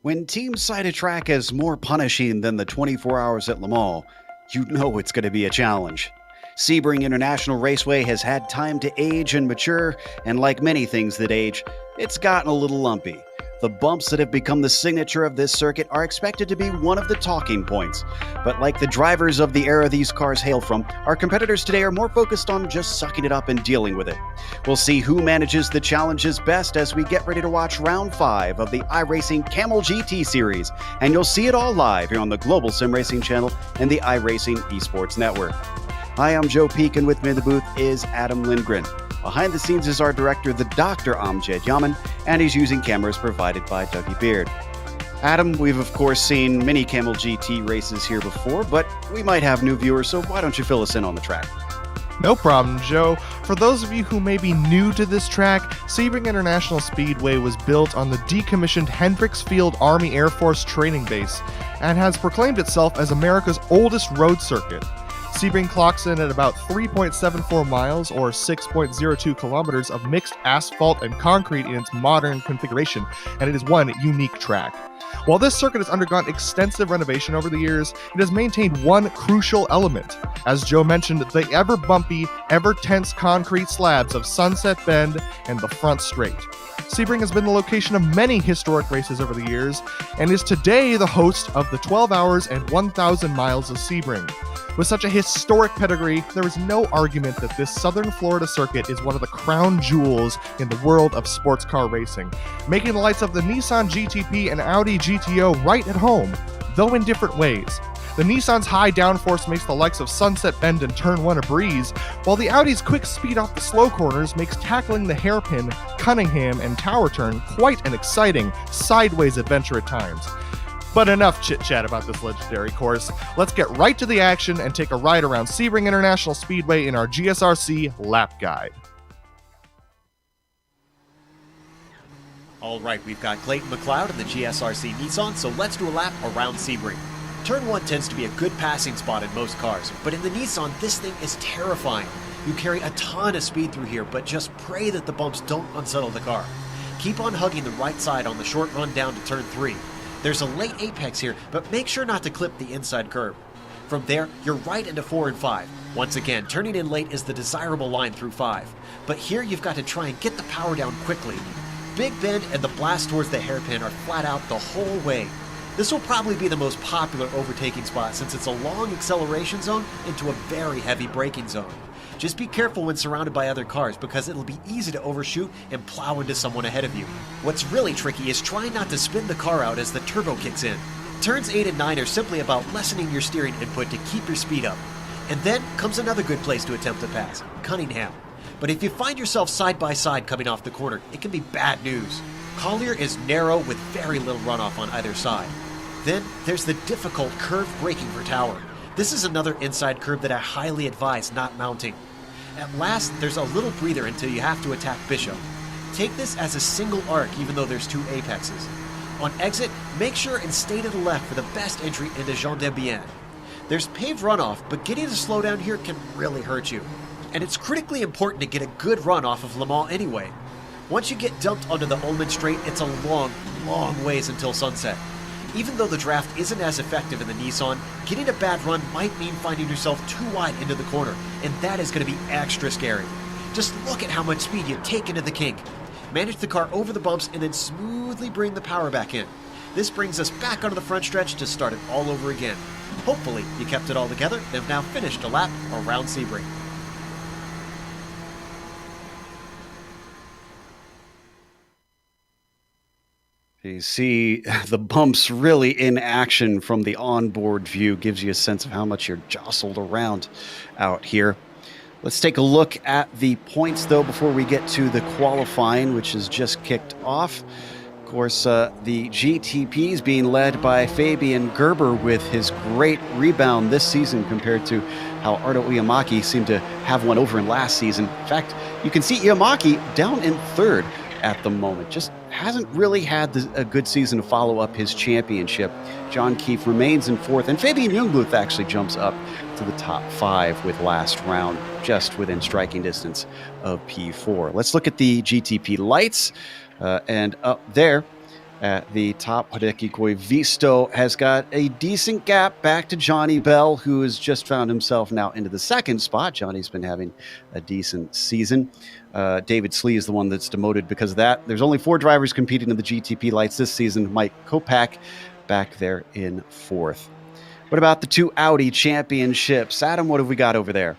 When teams cite a track as more punishing than the 24 hours at Le Mans, you know it's going to be a challenge. Sebring International Raceway has had time to age and mature, and like many things that age, it's gotten a little lumpy. The bumps that have become the signature of this circuit are expected to be one of the talking points. But like the drivers of the era these cars hail from, our competitors today are more focused on just sucking it up and dealing with it. We'll see who manages the challenges best as we get ready to watch round 5 of the iRacing Kamel GT series, and you'll see it all live here on the Global SimRacing channel and the iRacing Esports Network. Hi, I'm Joe Peak, and with me in the booth is Adam Lindgren. Behind the scenes is our director, the Dr. Hans-joachim, and he's using cameras provided by Dougie Beard. Adam, we've of course seen many Kamel GT races here before, but we might have new viewers, so why don't you fill us in on the track? No problem, Joe. For those of you who may be new to this track, Sebring International Speedway was built on the decommissioned Hendricks Field Army Air Force training base and has proclaimed itself as America's oldest road circuit. Sebring clocks in at about 3.74 miles or 6.02 kilometers of mixed asphalt and concrete in its modern configuration, and it is one unique track. While this circuit has undergone extensive renovation over the years, it has maintained one crucial element. As Joe mentioned, the ever-bumpy, ever-tense concrete slabs of Sunset Bend and the front straight. Sebring has been the location of many historic races over the years, and is today the host of the 12 hours and 1,000 miles of Sebring. With such a historic pedigree, there is no argument that this Southern Florida circuit is one of the crown jewels in the world of sports car racing, making the likes of the Nissan GTP and Audi GTO right at home, though in different ways. The Nissan's high downforce makes the likes of Sunset Bend and Turn 1 a breeze, while the Audi's quick speed off the slow corners makes tackling the hairpin, Cunningham, and Tower Turn quite an exciting, sideways adventure at times. But enough chit-chat about this legendary course. Let's get right to the action and take a ride around Sebring International Speedway in our GSRC lap guide. All right, we've got Clayton McLeod in the GSRC Nissan, so let's do a lap around Sebring. Turn 1 tends to be a good passing spot in most cars, but in the Nissan, this thing is terrifying. You carry a ton of speed through here, but just pray that the bumps don't unsettle the car. Keep on hugging the right side on the short run down to turn 3. There's a late apex here, but make sure not to clip the inside curb. From there, you're right into 4 and 5. Once again, turning in late is the desirable line through 5. But here you've got to try and get the power down quickly. Big bend and the blast towards the hairpin are flat out the whole way. This will probably be the most popular overtaking spot since it's a long acceleration zone into a very heavy braking zone. Just be careful when surrounded by other cars because it'll be easy to overshoot and plow into someone ahead of you. What's really tricky is trying not to spin the car out as the turbo kicks in. Turns 8 and 9 are simply about lessening your steering input to keep your speed up. And then comes another good place to attempt to pass, Cunningham. But if you find yourself side by side coming off the corner, it can be bad news. Collier is narrow with very little runoff on either side. Then there's the difficult curved braking for Tower. This is another inside curve that I highly advise not mounting. At last, there's a little breather until you have to attack Bishop. Take this as a single arc even though there's 2 apexes. On exit, make sure and stay to the left for the best entry into Jean de Bien. There's paved runoff, but getting to slow down here can really hurt you. And it's critically important to get a good run off of Le Mans anyway. Once you get dumped onto the Ullman Straight, it's a long, long ways until sunset. Even though the draft isn't as effective in the Nissan, getting a bad run might mean finding yourself too wide into the corner, and that is going to be extra scary. Just look at how much speed you take into the kink. Manage the car over the bumps and then smoothly bring the power back in. This brings us back onto the front stretch to start it all over again. Hopefully you kept it all together and have now finished a lap around Sebring. You see the bumps really in action from the onboard view, gives you a sense of how much you're jostled around out here. Let's take a look at the points, though, before we get to the qualifying, which has just kicked off. Of course, the GTP is being led by Fabian Gerber with his great rebound this season compared to how Ardo Iamaki seemed to have one over in last season. In fact, you can see Iamaki down in 3rd at the moment. Just hasn't really had a good season to follow up his championship. John Keefe remains in 4th, and Fabian Jungbluth actually jumps up to the top 5 with last round, just within striking distance of P4. Let's look at the GTP lights, and up there at the top. Hideki Visto has got a decent gap back to Johnny Bell, who has just found himself now into the second spot. Johnny's been having a decent season. David Slee is the one that's demoted because of that. There's only 4 drivers competing in the GTP lights this season. Mike Kopak back there in 4th. What about the 2 Audi championships? Adam, what have we got over there?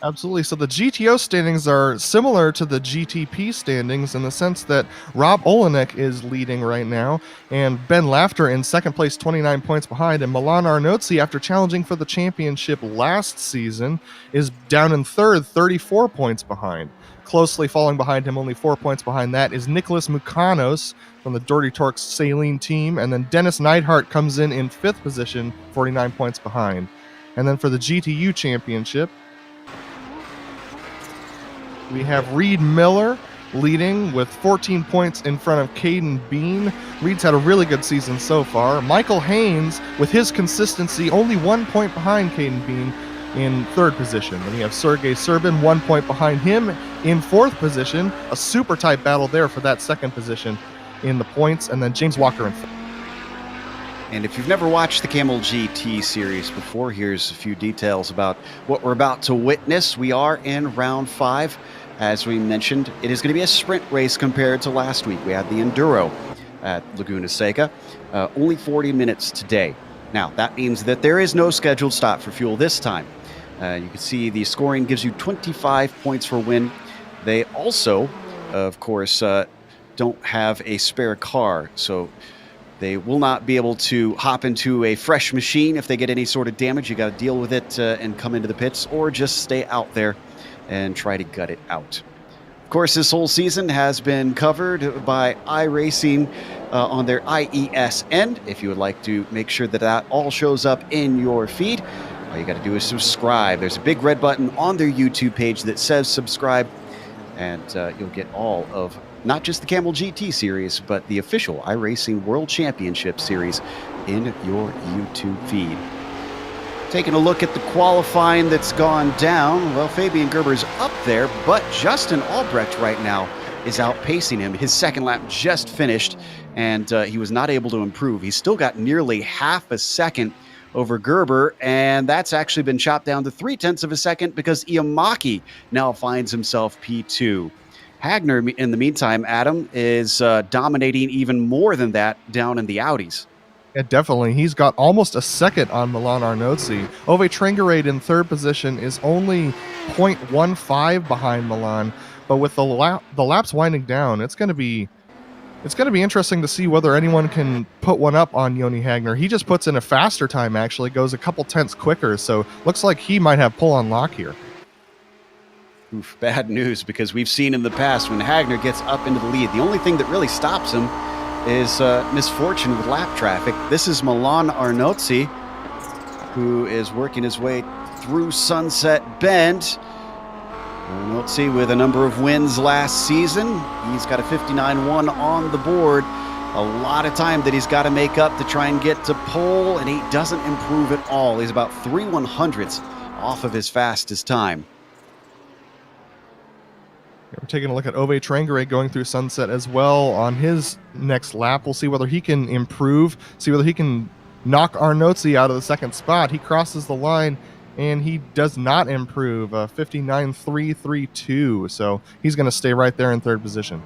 Absolutely. So the GTO standings are similar to the GTP standings in the sense that Rob Olenek is leading right now, and Ben Laughter in second place, 29 points behind, and Milan Arnozzi, after challenging for the championship last season, is down in third, 34 points behind. Closely following behind him, only 4 points behind that, is Nicholas Mukanos from the Dirty Torques Saline team, and then Dennis Neidhart comes in fifth position, 49 points behind. And then for the GTU championship, we have Reed Miller leading with 14 points in front of Caden Bean. Reed's had a really good season so far. Michael Haynes, with his consistency, only 1 point behind Caden Bean in third position. Then you have Sergey Serbin, 1 point behind him in fourth position. A super tight battle there for that second position in the points. And then James Walker in fifth. And if you've never watched the Kamel GT series before, here's a few details about what we're about to witness. We are in round 5. As we mentioned, it is going to be a sprint race compared to last week. We had the Enduro at Laguna Seca, only 40 minutes today. Now, that means that there is no scheduled stop for fuel this time. You can see the scoring gives you 25 points for win. They also, of course, don't have a spare car, so they will not be able to hop into a fresh machine if they get any sort of damage. You got to deal with it and come into the pits, or just stay out there and try to gut it out. Of course, this whole season has been covered by iRacing on their IESN. If you would like to make sure that that all shows up in your feed, all you got to do is subscribe. There's a big red button on their YouTube page that says subscribe, and you'll get all of not just the Kamel GT series, but the official iRacing World Championship series in your YouTube feed. Taking a look at the qualifying that's gone down, well, Fabian Gerber's up there, but Justin Albrecht right now is outpacing him. His second lap just finished, and he was not able to improve. He's still got nearly half a second over Gerber, and that's actually been chopped down to 0.3 of a second because Iamaki now finds himself P2. Hagner, in the meantime, Adam, is dominating even more than that down in the Audis. Yeah, definitely. He's got almost a second on Milan Arnozzi. Ove Trengerade in third position is only 0.15 behind Milan, but with the laps winding down, it's going to be interesting to see whether anyone can put one up on Joni Hagner. He just puts in a faster time, actually, goes a couple tenths quicker, so looks like he might have pull on lock here. Oof, bad news, because we've seen in the past when Hagner gets up into the lead, the only thing that really stops him is misfortune with lap traffic. This is Milan Arnozzi, who is working his way through Sunset Bend. Arnozzi with a number of wins last season. He's got a 59-1 on the board. A lot of time that he's got to make up to try and get to pole, and he doesn't improve at all. He's about 3/100ths off of his fastest time. We're taking a look at Ove Trengerade going through Sunset as well on his next lap. We'll see whether he can improve, see whether he can knock Arnozzi out of the second spot. He crosses the line, and he does not improve, 59.332. So he's going to stay right there in third position.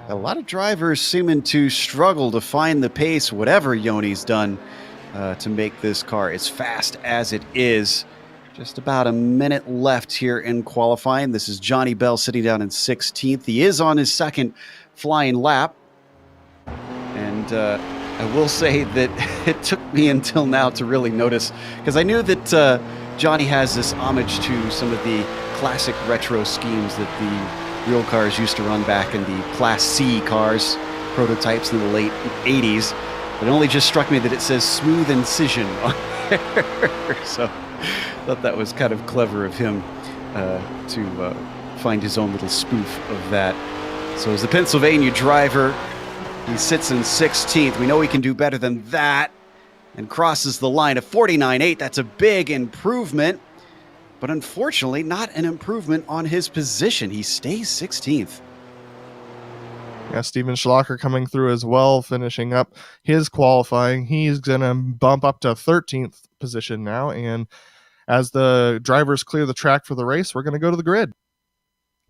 A lot of drivers seeming to struggle to find the pace, whatever Yoni's done to make this car as fast as it is. Just about a minute left here in qualifying. This is Johnny Bell sitting down in 16th. He is on his second flying lap. And I will say that it took me until now to really notice, because I knew that Johnny has this homage to some of the classic retro schemes that the real cars used to run back in the Class C cars, prototypes in the late 80s. But it only just struck me that it says Smooth Incision on there. So I thought that was kind of clever of him to find his own little spoof of that. So as the Pennsylvania driver, he sits in 16th. We know he can do better than that, and crosses the line of 49.8. That's a big improvement, but unfortunately not an improvement on his position. He stays 16th. Yeah, Steven Schlacher coming through as well, finishing up his qualifying. He's going to bump up to 13th position now. And as the drivers clear the track for the race, we're going to go to the grid.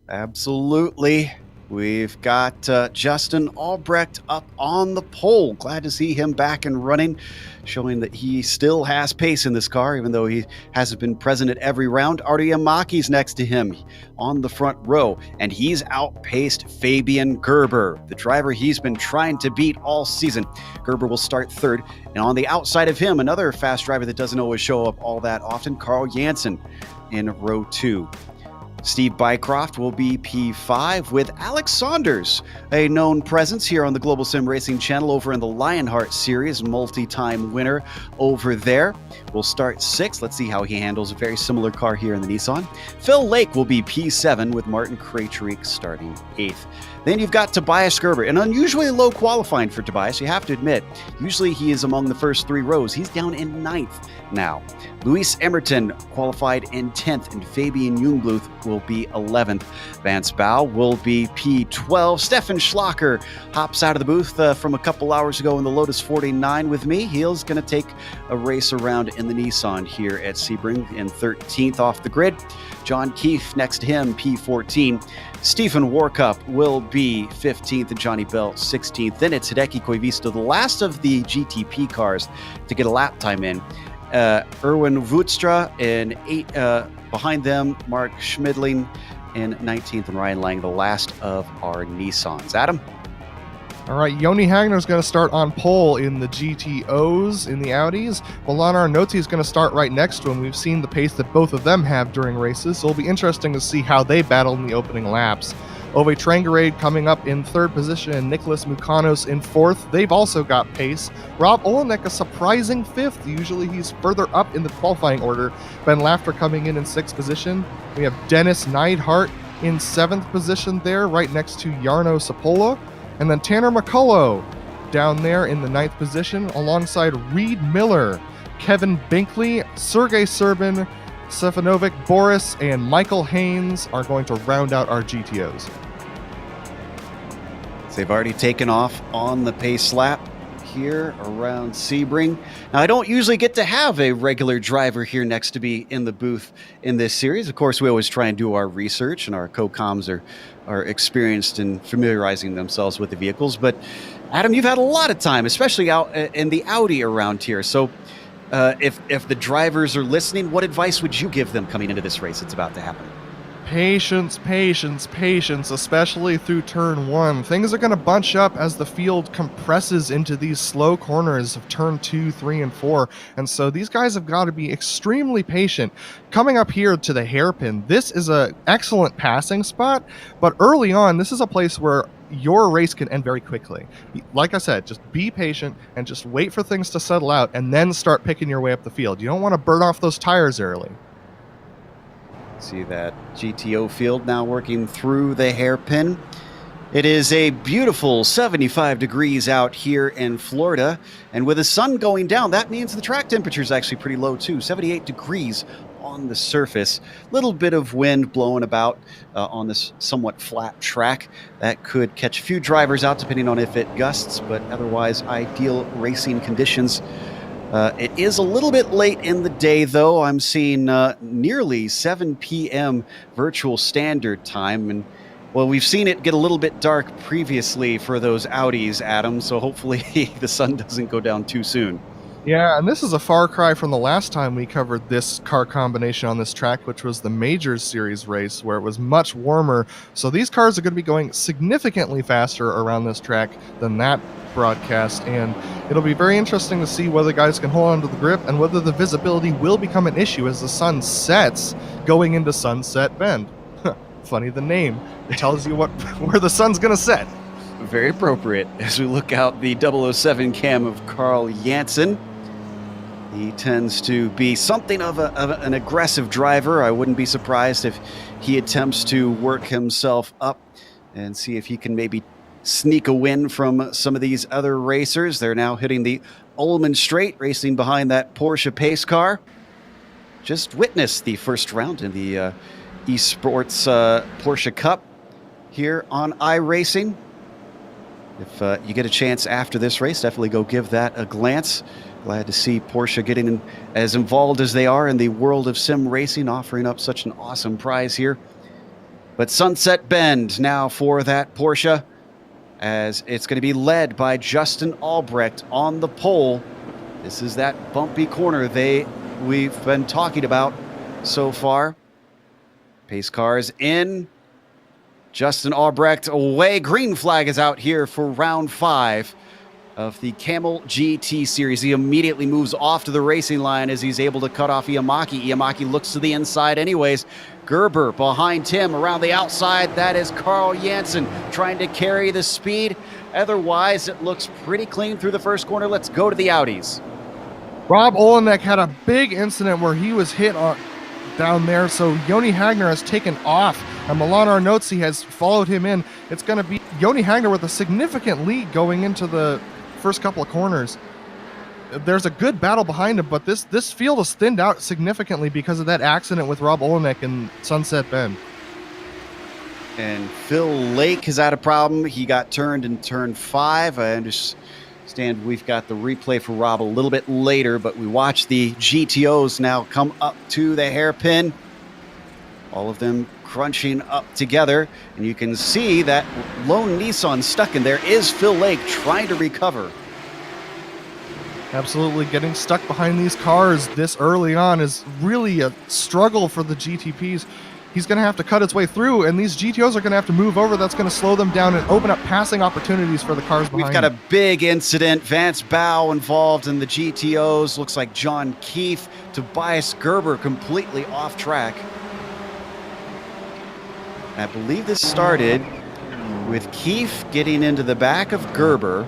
Absolutely. We've got Justin Albrecht up on the pole. Glad to see him back and running, showing that he still has pace in this car, even though he hasn't been present at every round. Artie Amaki's next to him on the front row, and he's outpaced Fabian Gerber, the driver he's been trying to beat all season. Gerber will start third, and on the outside of him, another fast driver that doesn't always show up all that often, Carl Jansen in row 2. Steve Bycroft will be P5 with Alex Saunders, a known presence here on the Global Sim Racing channel over in the Lionheart Series, multi-time winner over there. We'll start 6th. Let's see how he handles a very similar car here in the Nissan. Phil Lake will be P7 with Martin Krejcik starting 8th. Then you've got Tobias Gerber, an unusually low qualifying for Tobias, you have to admit. Usually he is among the first 3 rows. He's down in 9th now. Luis Emerton qualified in 10th, and Fabian Jungbluth will be 11th. Vance Bow will be P12. Stefan Schlacher hops out of the booth from a couple hours ago in the Lotus 49 with me. He's going to take a race around in the Nissan here at Sebring in 13th off the grid. John Keefe next to him, P14. Stephen Warkup will be 15th and Johnny Bell 16th. Then it's Hideki Koivisto, the last of the GTP cars to get a lap time in. Erwin Vudstra in 8, behind them, Mark Schmidling in 19th, and Ryan Lang, the last of our Nissans. Adam? All right, Yoni Hagner's going to start on pole in the GTOs in the Audis. Milan Arnozzi is going to start right next to him. We've seen the pace that both of them have during races, so it'll be interesting to see how they battle in the opening laps. Ove Trangarade coming up in 3rd position and Nicholas Mukanos in 4th. They've also got pace. Rob Olenek a surprising 5th. Usually he's further up in the qualifying order. Ben Lafter coming in 6th position. We have Dennis Neidhart in 7th position there, right next to Jarno Sapola. And then Tanner McCullough down there in the 9th position alongside Reed Miller, Kevin Binkley, Sergey Serbin, Stefanovic Boris, and Michael Haynes are going to round out our GTOs. They've already taken off on the pace lap here around Sebring. Now, I don't usually get to have a regular driver here next to me in the booth in this series. Of course, we always try and do our research, and our co-coms are experienced in familiarizing themselves with the vehicles. But, Adam, you've had a lot of time, especially out in the Audi around here. So if the drivers are listening, what advice would you give them coming into this race that's about to happen? Patience, patience, patience, especially through turn 1. Things are going to bunch up as the field compresses into these slow corners of turn 2, 3, and 4. And so these guys have got to be extremely patient. Coming up here to the hairpin, this is an excellent passing spot, but early on, this is a place where your race can end very quickly. Like I said, just be patient and just wait for things to settle out and then start picking your way up the field. You don't want to burn off those tires early. See that GTO field now working through the hairpin. It is a beautiful 75 degrees out here in Florida, and with the sun going down, that means the track temperature is actually pretty low too, 78 degrees on the surface. Little bit of wind blowing about on this somewhat flat track. That could catch a few drivers out depending on if it gusts, but otherwise ideal racing conditions. It is a little bit late in the day, though. I'm seeing nearly 7 p.m. virtual standard time. And, well, we've seen it get a little bit dark previously for those Audis, Adam, so hopefully the sun doesn't go down too soon. Yeah, and this is a far cry from the last time we covered this car combination on this track, which was the Majors Series race, where it was much warmer. So these cars are going to be going significantly faster around this track than that broadcast, and it'll be very interesting to see whether guys can hold on to the grip and whether the visibility will become an issue as the sun sets going into Sunset Bend. Funny the name. It tells you where the sun's going to set. Very appropriate as we look out the 007 cam of Carl Jansen. He tends to be something of an aggressive driver. I wouldn't be surprised if he attempts to work himself up and see if he can maybe sneak a win from some of these other racers. They're now hitting the Ullman Straight, racing behind that Porsche pace car. Just witnessed the first round in the eSports Porsche Cup here on iRacing. If you get a chance after this race, definitely go give that a glance. Glad to see Porsche getting as involved as they are in the world of sim racing, offering up such an awesome prize here. But Sunset Bend now for that Porsche, as it's going to be led by Justin Albrecht on the pole. This is that bumpy corner we've been talking about so far. Pace cars in. Justin Albrecht away. Green flag is out here for round 5 of the Kamel GT series. He immediately moves off to the racing line as he's able to cut off Iamaki. Iamaki looks to the inside anyways. Gerber behind him around the outside. That is Carl Janssen trying to carry the speed. Otherwise, it looks pretty clean through the first corner. Let's go to the Audis. Rob Olenek had a big incident where he was hit down there, so Joni Hagner has taken off, and Milan Arnozzi has followed him in. It's going to be Joni Hagner with a significant lead going into the first couple of corners. There's a good battle behind him, but this field is thinned out significantly because of that accident with Rob Olenek in Sunset Bend. And Phil Lake has had a problem. He got turned in turn 5. I understand we've got the replay for Rob a little bit later, but we watch the GTOs now come up to the hairpin. All of them crunching up together, and you can see that lone Nissan stuck in there is Phil Lake trying to recover. Absolutely, getting stuck behind these cars this early on is really a struggle for the GTPs. He's going to have to cut his way through, and these GTOs are going to have to move over. That's going to slow them down and open up passing opportunities for the cars behind. We've got a big incident. Vance Bow involved in the GTOs. Looks like John Keefe. Tobias Gerber completely off track. I believe this started with Keefe getting into the back of Gerber.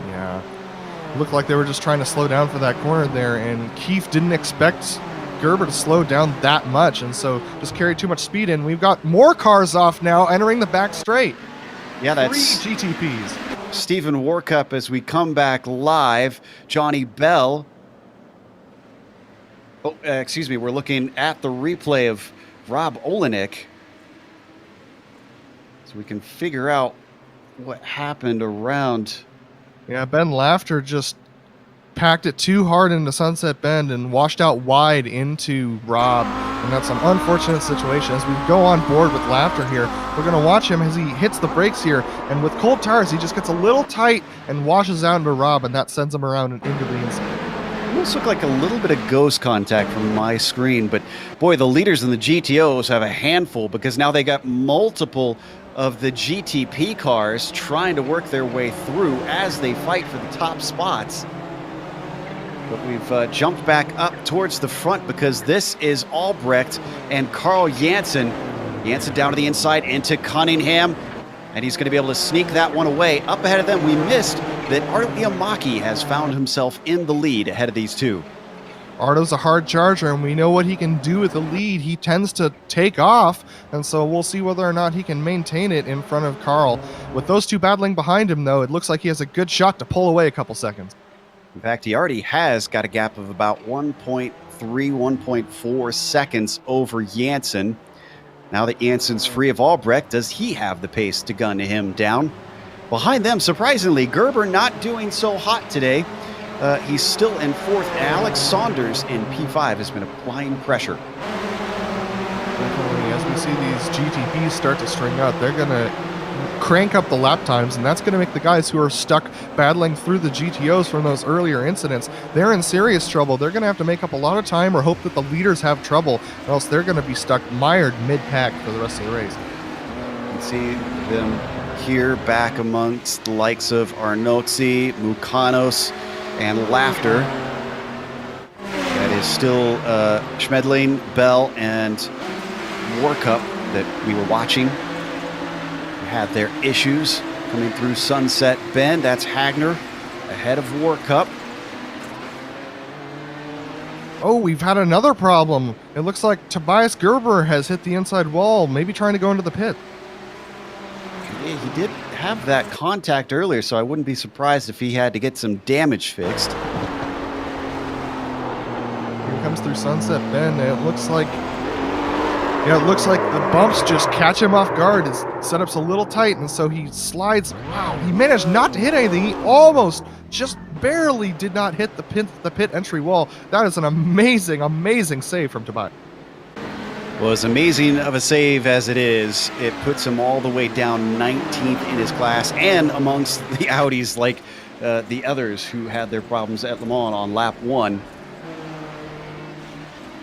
Yeah, looked like they were just trying to slow down for that corner there, and Keefe didn't expect Gerber to slow down that much, and so just carried too much speed in. We've got more cars off now entering the back straight. Yeah, that's 3 GTPs. Stephen Warkup as we come back live. Johnny Bell. Oh, excuse me. We're looking at the replay of Rob Olenek, so we can figure out what happened around. Yeah, Ben Laughter just packed it too hard into Sunset Bend and washed out wide into Rob, and that's an unfortunate situation. As we go on board with Laughter here, we're going to watch him as he hits the brakes here, and with cold tires he just gets a little tight and washes out into Rob, and that sends him around and into the inside. Almost looked like a little bit of ghost contact from my screen, but boy, the leaders in the GTOs have a handful because now they got multiple of the GTP cars trying to work their way through as they fight for the top spots. But we've jumped back up towards the front because this is Albrecht and Carl Janssen. Janssen down to the inside into Cunningham, and he's going to be able to sneak that one away. Up ahead of them, we missed that Arto Iamaki has found himself in the lead ahead of these two. Arto's a hard charger, and we know what he can do with the lead. He tends to take off, and so we'll see whether or not he can maintain it in front of Carl. With those two battling behind him, though, it looks like he has a good shot to pull away a couple seconds. In fact, he already has got a gap of about 1.3, 1.4 seconds over Janssen. Now that Janssen's free of Albrecht, does he have the pace to gun him down? Behind them, surprisingly, Gerber not doing so hot today. He's still in 4th. Alex Saunders in P5 has been applying pressure. Definitely, as we see these GTPs start to string out, they're going to crank up the lap times, and that's going to make the guys who are stuck battling through the GTOs from those earlier incidents, they're in serious trouble. They're going to have to make up a lot of time or hope that the leaders have trouble, or else they're going to be stuck mired mid-pack for the rest of the race. You can see them here back amongst the likes of Arnozzi, Mukanos, and Laughter. That is still Schmedling, Bell, and Warkup that we were watching. Had their issues coming through Sunset Bend. That's Hagner ahead of Warkup. Oh, we've had another problem. It looks like Tobias Gerber has hit the inside wall, maybe trying to go into the pit. Yeah, he did have that contact earlier, so I wouldn't be surprised if he had to get some damage fixed. Here comes through Sunset Bend, and it looks like Yeah, it looks like the bumps just catch him off guard. His setup's a little tight, and so he slides. Wow, he managed not to hit anything. He almost, just barely did not hit the pit entry wall. That is an amazing, amazing save from Tobias. Well, as amazing of a save as it is, it puts him all the way down 19th in his class and amongst the Audis like the others who had their problems at Le Mans on lap 1.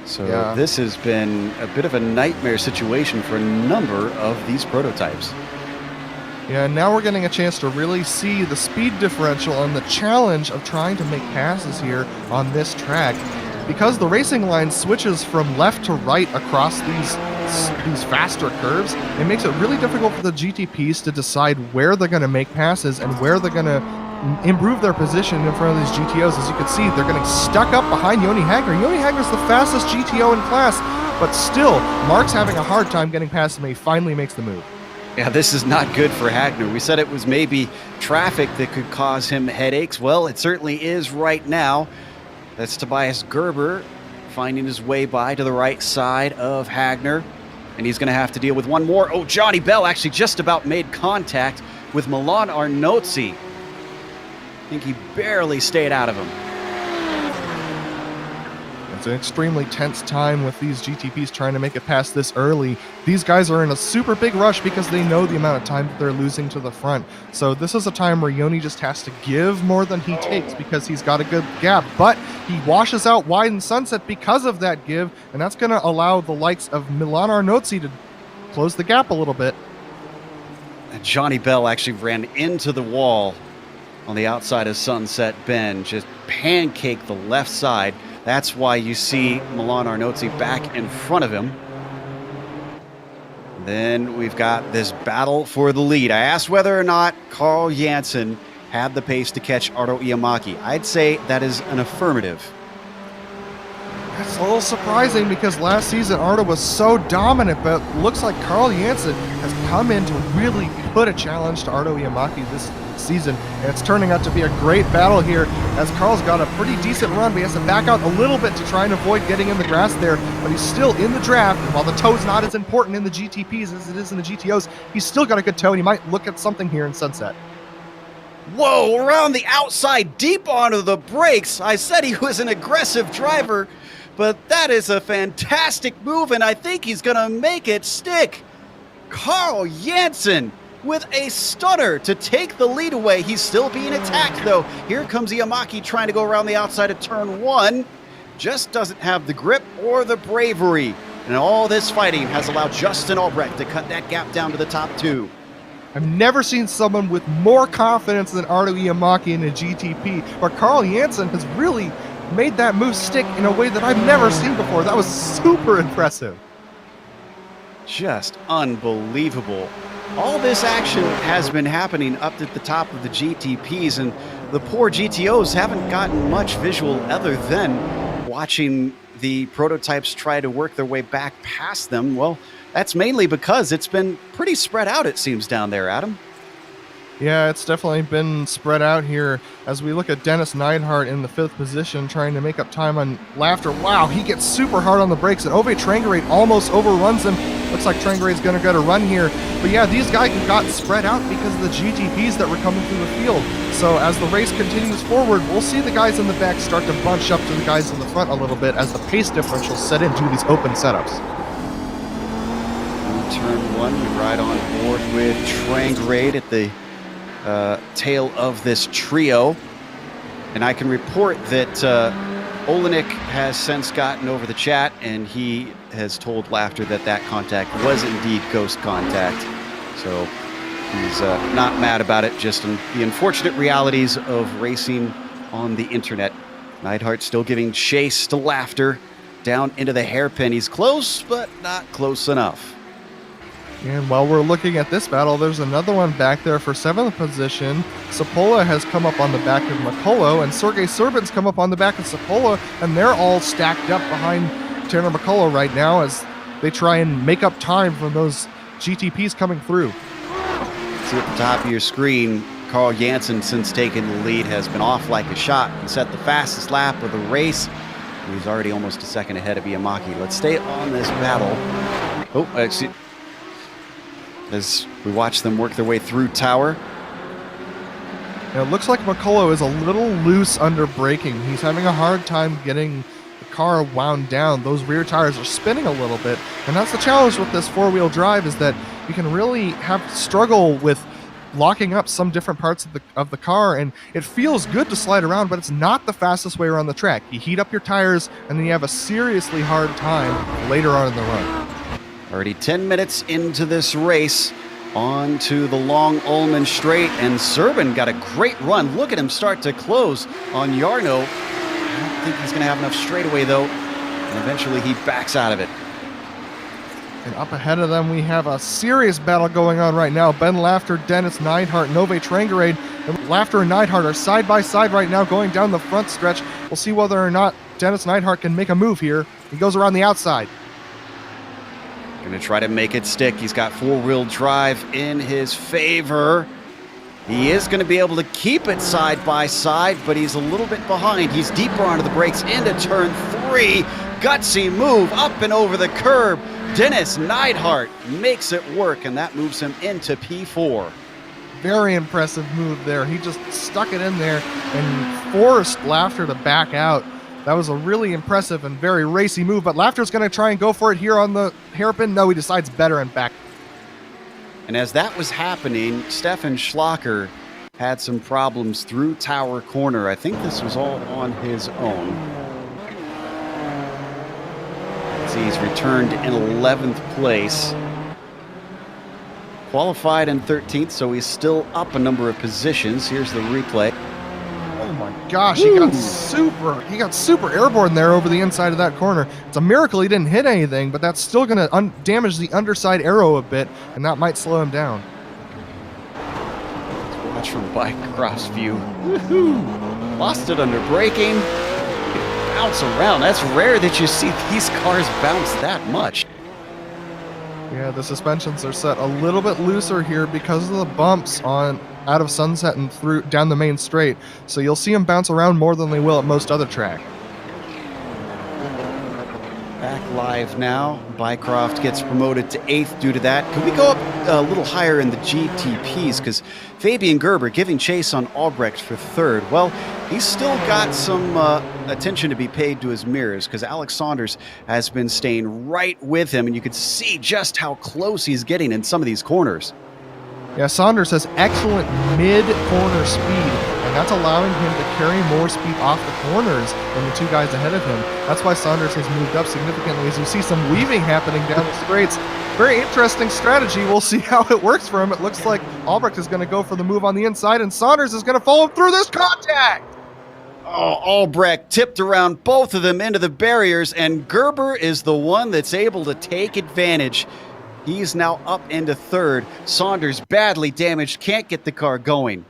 So Yeah. this has been a bit of a nightmare situation for a number of these prototypes. Yeah, and now we're getting a chance to really see the speed differential and the challenge of trying to make passes here on this track. Because the racing line switches from left to right across these faster curves, it makes it really difficult for the GTPs to decide where they're going to make passes and where they're going to improve their position in front of these GTOs. As you can see, they're getting stuck up behind Joni Hagner. Joni Hagner's the fastest GTO in class, but still, Mark's having a hard time getting past him. He finally makes the move. Yeah, this is not good for Hagner. We said it was maybe traffic that could cause him headaches. Well, it certainly is right now. That's Tobias Gerber finding his way by to the right side of Hagner. And he's going to have to deal with one more. Oh, Johnny Bell actually just about made contact with Milan Arnozzi. I think he barely stayed out of him. It's an extremely tense time with these GTPs trying to make it past this early. These guys are in a super big rush because they know the amount of time that they're losing to the front. So this is a time where Joni just has to give more than he takes because he's got a good gap. But he washes out wide in Sunset because of that give, and that's going to allow the likes of Milan Arnozzi to close the gap a little bit. And Johnny Bell actually ran into the wall on the outside of Sunset Bend, just pancaked the left side. That's why you see Milan Arnozzi back in front of him. Then we've got this battle for the lead. I asked whether or not Carl Janssen had the pace to catch Ardo Iamaki. I'd say that is an affirmative. That's a little surprising because last season Ardo was so dominant, but looks like Carl Janssen has come in to really put a challenge to Ardo Iamaki this season, and it's turning out to be a great battle here as Carl's got a pretty decent run, but he has to back out a little bit to try and avoid getting in the grass there, but he's still in the draft, and while the toe's not as important in the GTPs as it is in the GTOs, he's still got a good toe, and he might look at something here in Sunset. Whoa, around the outside, deep onto the brakes. I said he was an aggressive driver, but that is a fantastic move, and I think he's going to make it stick. Carl Janssen with a stunner to take the lead away. He's still being attacked, though. Here comes Iamaki trying to go around the outside of turn 1. Just doesn't have the grip or the bravery. And all this fighting has allowed Justin Albrecht to cut that gap down to the top 2. I've never seen someone with more confidence than Ardo Iamaki in a GTP, but Carl Janssen has really made that move stick in a way that I've never seen before. That was super impressive. Just unbelievable. All this action has been happening up at the top of the GTPs, and the poor GTOs haven't gotten much visual other than watching the prototypes try to work their way back past them. Well, that's mainly because it's been pretty spread out, it seems, down there, Adam. Yeah, it's definitely been spread out here as we look at Dennis Neidhart in the 5th position trying to make up time on Laughter. Wow, he gets super hard on the brakes, and Ove Trangarate almost overruns him. Looks like Trangarate's going to get a run here. But yeah, these guys got spread out because of the GTPs that were coming through the field. So as the race continues forward, we'll see the guys in the back start to bunch up to the guys in the front a little bit as the pace differentials set into these open setups. Turn 1, we ride on board with Trangarate at the tail of this trio, and I can report that Olenek has since gotten over the chat, and he has told Laughter that that contact was indeed ghost contact, so he's not mad about it, just the unfortunate realities of racing on the internet. Neidhart still giving chase to Laughter down into the hairpin. He's close, but not close enough. And while we're looking at this battle, there's another one back there for 7th position. Sapola has come up on the back of McCullough, and Sergey Serbin's come up on the back of Sapola, and they're all stacked up behind Tanner McCullough right now as they try and make up time from those GTPs coming through. See at the top of your screen, Carl Janssen, since taking the lead, has been off like a shot. He set the fastest lap of the race. He's already almost a second ahead of Iamaki. Let's stay on this battle. Oh, actually, as we watch them work their way through tower. It looks like McCullough is a little loose under braking. He's having a hard time getting the car wound down. Those rear tires are spinning a little bit, and that's the challenge with this four-wheel drive, is that you can really struggle with locking up some different parts of the car, and it feels good to slide around, but it's not the fastest way around the track. You heat up your tires, and then you have a seriously hard time later on in the run. Already 10 minutes into this race, on to the long Ullman straight, and Sebring got a great run. Look at him start to close on Yarno. I don't think he's going to have enough straightaway, though, and eventually he backs out of it. And up ahead of them, we have a serious battle going on right now. Ben Lafter, Dennis Neidhart, Nove Trangerade. Lafter and Neidhart are side by side right now going down the front stretch. We'll see whether or not Dennis Neidhart can make a move here. He goes around the outside. Going to try to make it stick. He's got four-wheel drive in his favor. He is going to be able to keep it side by side, but he's a little bit behind. He's deeper onto the brakes into turn 3. Gutsy move up and over the curb. Dennis Neidhart makes it work, and that moves him into P4. Very impressive move there. He just stuck it in there and forced Lafter to back out. That was a really impressive and very racy move, but Lafter's going to try and go for it here on the hairpin. No, he decides better and back. And as that was happening, Stefan Schlacker had some problems through Tower Corner. I think this was all on his own. See, he's returned in 11th place. Qualified in 13th, so he's still up a number of positions. Here's the replay. Oh my gosh, he got super airborne there over the inside of that corner. It's a miracle he didn't hit anything, but that's still going to damage the underside aero a bit, and that might slow him down. Let's watch from bike cross view. Woohoo! Lost it under braking. Bounce around. That's rare that you see these cars bounce that much. Yeah, the suspensions are set a little bit looser here because of the bumps out of Sunset and through down the main straight. So you'll see them bounce around more than they will at most other track. Back live now. Bycroft gets promoted to 8th due to that. Can we go up a little higher in the GTPs? Because Fabian Gerber giving chase on Albrecht for 3rd. Well, he's still got some attention to be paid to his mirrors, because Alex Saunders has been staying right with him, and you can see just how close he's getting in some of these corners. Yeah, Saunders has excellent mid-corner speed, and that's allowing him to carry more speed off the corners than the two guys ahead of him. That's why Saunders has moved up significantly, as you see some weaving happening down the straights. Very interesting strategy. We'll see how it works for him. It looks like Albrecht is going to go for the move on the inside, and Saunders is going to follow him through this contact. Oh, Albrecht tipped around both of them into the barriers, and Gerber is the one that's able to take advantage. He's now up into 3rd. Saunders badly damaged, can't get the car going.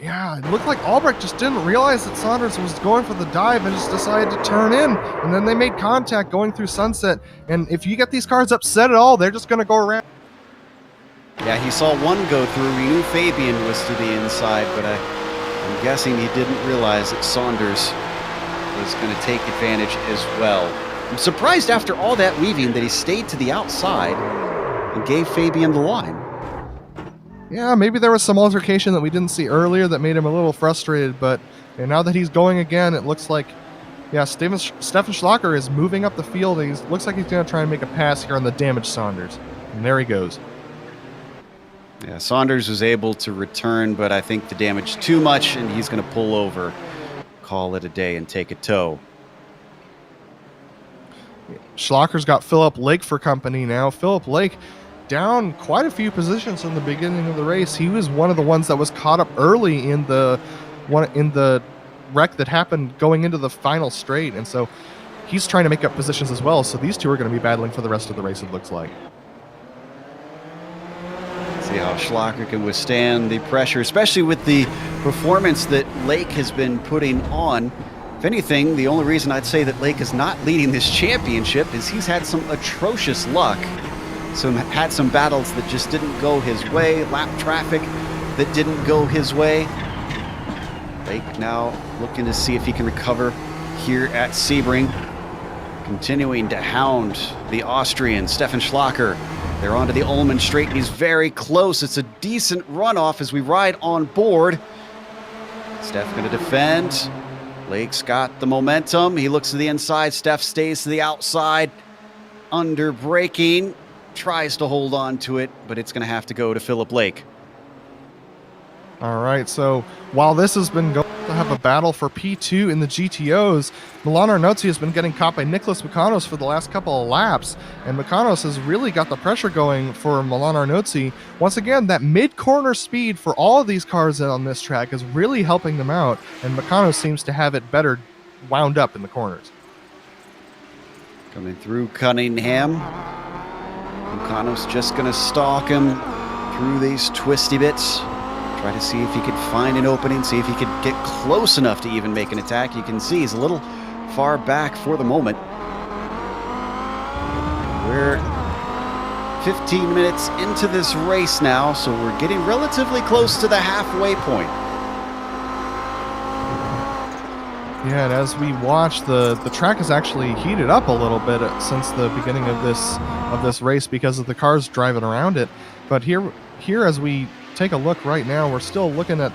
Yeah, it looked like Albrecht just didn't realize that Saunders was going for the dive and just decided to turn in. And then they made contact going through Sunset. And if you get these cars upset at all, they're just going to go around. Yeah, he saw one go through. He knew Fabian was to the inside, but I'm guessing he didn't realize that Saunders was going to take advantage as well. I'm surprised after all that weaving that he stayed to the outside and gave Fabian the line. Yeah, maybe there was some altercation that we didn't see earlier that made him a little frustrated, but now that he's going again, it looks like, yeah, Stefan Schlacker is moving up the field. He looks like he's going to try and make a pass here on the damaged Saunders. And there he goes. Yeah, Saunders was able to return, but I think the damage too much, and he's going to pull over, call it a day, and take a tow. Schlacker's got Philip Lake for company now. Philip Lake down quite a few positions from the beginning of the race. He was one of the ones that was caught up early in the wreck that happened going into the final straight, and so he's trying to make up positions as well. So these two are going to be battling for the rest of the race, it looks like. See how Schlacker can withstand the pressure, especially with the performance that Lake has been putting on. If anything, the only reason I'd say that Lake is not leading this championship is he's had some atrocious luck. Had some battles that just didn't go his way, lap traffic that didn't go his way. Lake now looking to see if he can recover here at Sebring. continuing to hound the Austrian, Stefan Schlacker. They're onto the Ullman straight, and he's very close. It's a decent runoff as we ride on board. Steph going to defend. Lake's got the momentum. He looks to the inside. Steph stays to the outside. Under braking. Tries to hold on to it, but it's going to have to go to Philip Lake. All right, so while this has been going to have a battle for P2 in the GTOs, Milan Arnozzi has been getting caught by Nicholas Makanos for the last couple of laps, and Makanos has really got the pressure going for Milan Arnozzi. Once again, that mid-corner speed for all of these cars on this track is really helping them out, and Makanos seems to have it better wound up in the corners. Coming through Cunningham. Makanos just going to stalk him through these twisty bits. Try to see if he could find an opening, see if he could get close enough to even make an attack. You can see he's a little far back for the moment. We're 15 minutes into this race now, so we're getting relatively close to the halfway point. Yeah, and as we watch, the track has actually heated up a little bit since the beginning of this race because of the cars driving around it. But here as we take a look right now, we're still looking at,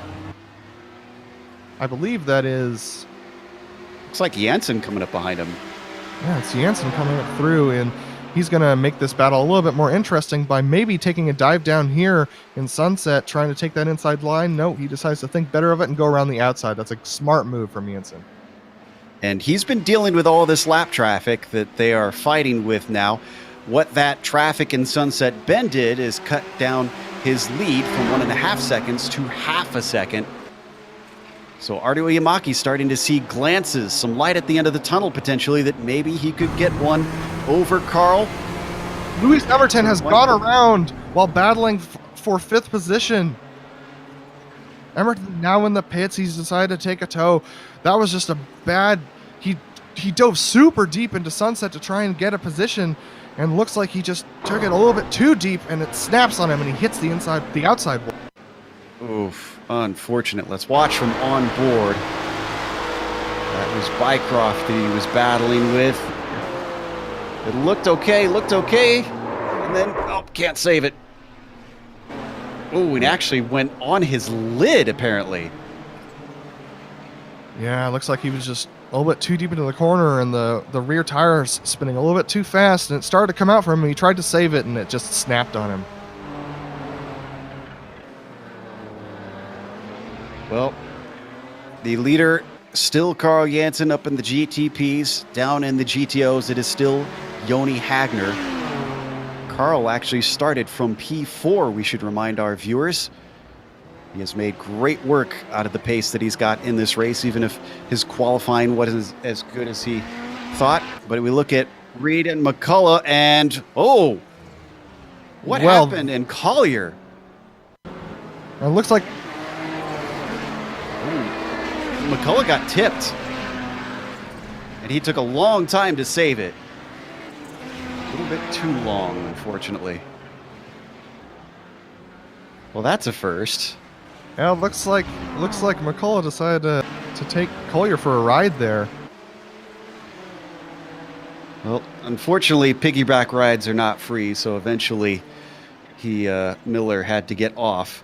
I believe that is... Looks like Janssen coming up behind him. Yeah, it's Janssen coming up through, and he's going to make this battle a little bit more interesting by maybe taking a dive down here in Sunset, trying to take that inside line. No, he decides to think better of it and go around the outside. That's a smart move from Janssen. And he's been dealing with all this lap traffic that they are fighting with now. What that traffic in Sunset Bend did is cut down his lead from 1.5 seconds to half a second. So Arturo Yamaki's starting to see glances, some light at the end of the tunnel potentially, that maybe he could get one over Carl. Lewis Everton has gone around while battling for 5th position. Emerton now in the pits. He's decided to take a tow. That was just a bad... He dove super deep into Sunset to try and get a position, and looks like he just took it a little bit too deep, and it snaps on him, and he hits the outside wall. Oof, unfortunate. Let's watch from on board. That was Bycroft that he was battling with. It looked okay, and then, oh, can't save it. Oh, it actually went on his lid, apparently. Yeah, it looks like he was just a little bit too deep into the corner, and the rear tire's spinning a little bit too fast, and it started to come out from him. He tried to save it, and it just snapped on him. Well, the leader, still Carl Janssen up in the GTPs. Down in the GTOs, it is still Joni Hagner. Carl actually started from P4, we should remind our viewers. He has made great work out of the pace that he's got in this race, even if his qualifying wasn't as good as he thought. But we look at Reed and McCullough, and what happened in Collier? It looks like McCullough got tipped, and he took a long time to save it. A little bit too long, unfortunately. Well, that's a first. Yeah, it looks like McCullough decided to take Collier for a ride there. Well, unfortunately, piggyback rides are not free, so eventually Miller had to get off.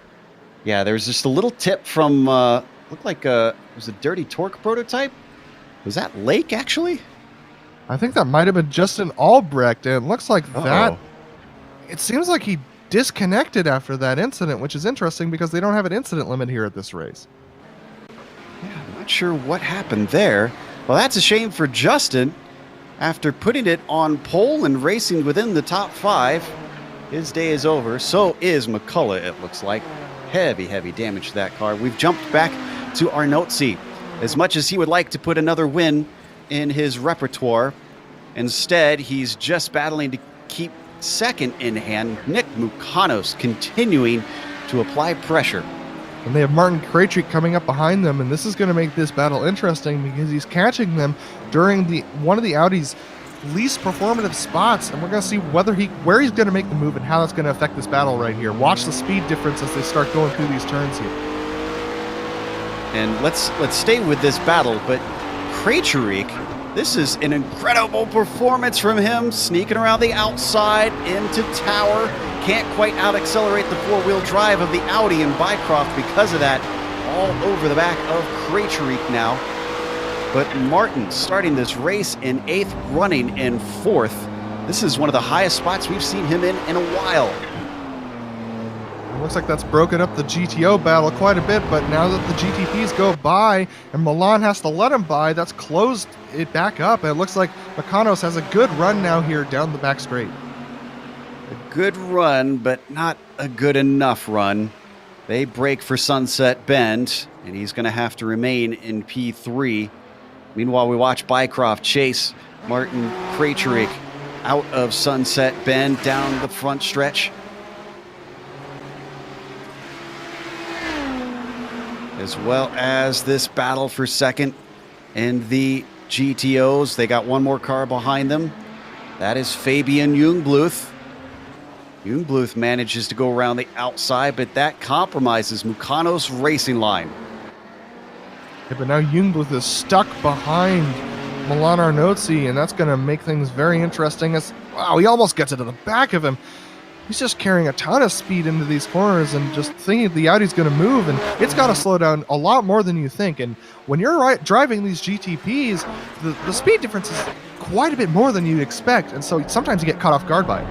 Yeah, there was just a little tip from, looked like it was a Dirty Torque prototype. Was that Lake, actually? I think that might have been Justin Albrecht, and it looks like that. It seems like he disconnected after that incident, which is interesting because they don't have an incident limit here at this race. Yeah, I'm not sure what happened there. Well, that's a shame for Justin. After putting it on pole and racing within the top 5, his day is over. So is McCullough, it looks like. Heavy damage to that car. We've jumped back to Arnozzi. As much as he would like to put another win in his repertoire, instead he's just battling to keep second in hand. Nick Mukanos continuing to apply pressure. And they have Martin Krejcik coming up behind them, and this is going to make this battle interesting because he's catching them during one of the Audi's least performative spots, and we're going to see where he's going to make the move and how that's going to affect this battle right here. Watch the speed difference as they start going through these turns here. And let's stay with this battle, but Krejcik This is an incredible performance from him, sneaking around the outside into tower. Can't quite out-accelerate the four-wheel drive of the Audi and Bycroft because of that. All over the back of Krejcik now. But Martin starting this race in 8th, running in 4th. This is one of the highest spots we've seen him in a while. It looks like that's broken up the GTO battle quite a bit, but now that the GTPs go by and Milan has to let him by, that's closed it back up. And it looks like Mechanos has a good run now here down the back straight. A good run, but not a good enough run. They break for Sunset Bend, and he's going to have to remain in P3. Meanwhile, we watch Bycroft chase Martin Krejcik out of Sunset Bend down the front stretch. As well as this battle for second in the GTOs. They got one more car behind them. That is Fabian Jungbluth. Jungbluth manages to go around the outside, but that compromises Mechanos' racing line. Yeah, but now Jungbluth is stuck behind Milan Arnozzi, and that's going to make things very interesting. Wow, he almost gets it to the back of him. He's just carrying a ton of speed into these corners and just thinking the Audi's going to move, and it's got to slow down a lot more than you think. And when you're driving these GTPs, the speed difference is quite a bit more than you'd expect, and so sometimes you get caught off guard by it.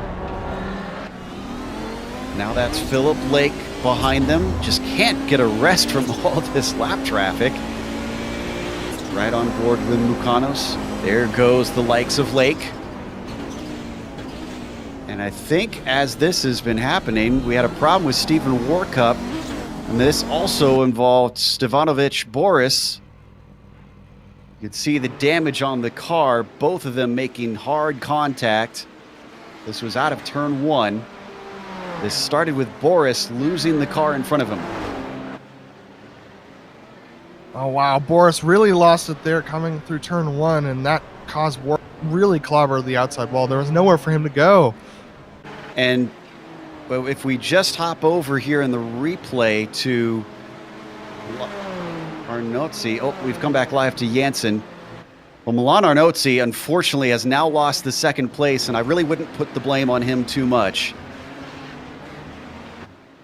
Now that's Philip Lake behind them. Just can't get a rest from all this lap traffic. Right on board with Mechanos. There goes the likes of Lake. And I think as this has been happening, we had a problem with Stephen Warkup. And this also involved Stevanovic Boris. You can see the damage on the car, both of them making hard contact. This was out of turn 1. This started with Boris losing the car in front of him. Oh, wow. Boris really lost it there coming through turn 1, and that caused War really clobber the outside wall. There was nowhere for him to go. And but if we just hop over here in the replay to Arnozzi. Oh, we've come back live to Jansen. Well, Milan Arnozzi, unfortunately, has now lost the second place, and I really wouldn't put the blame on him too much.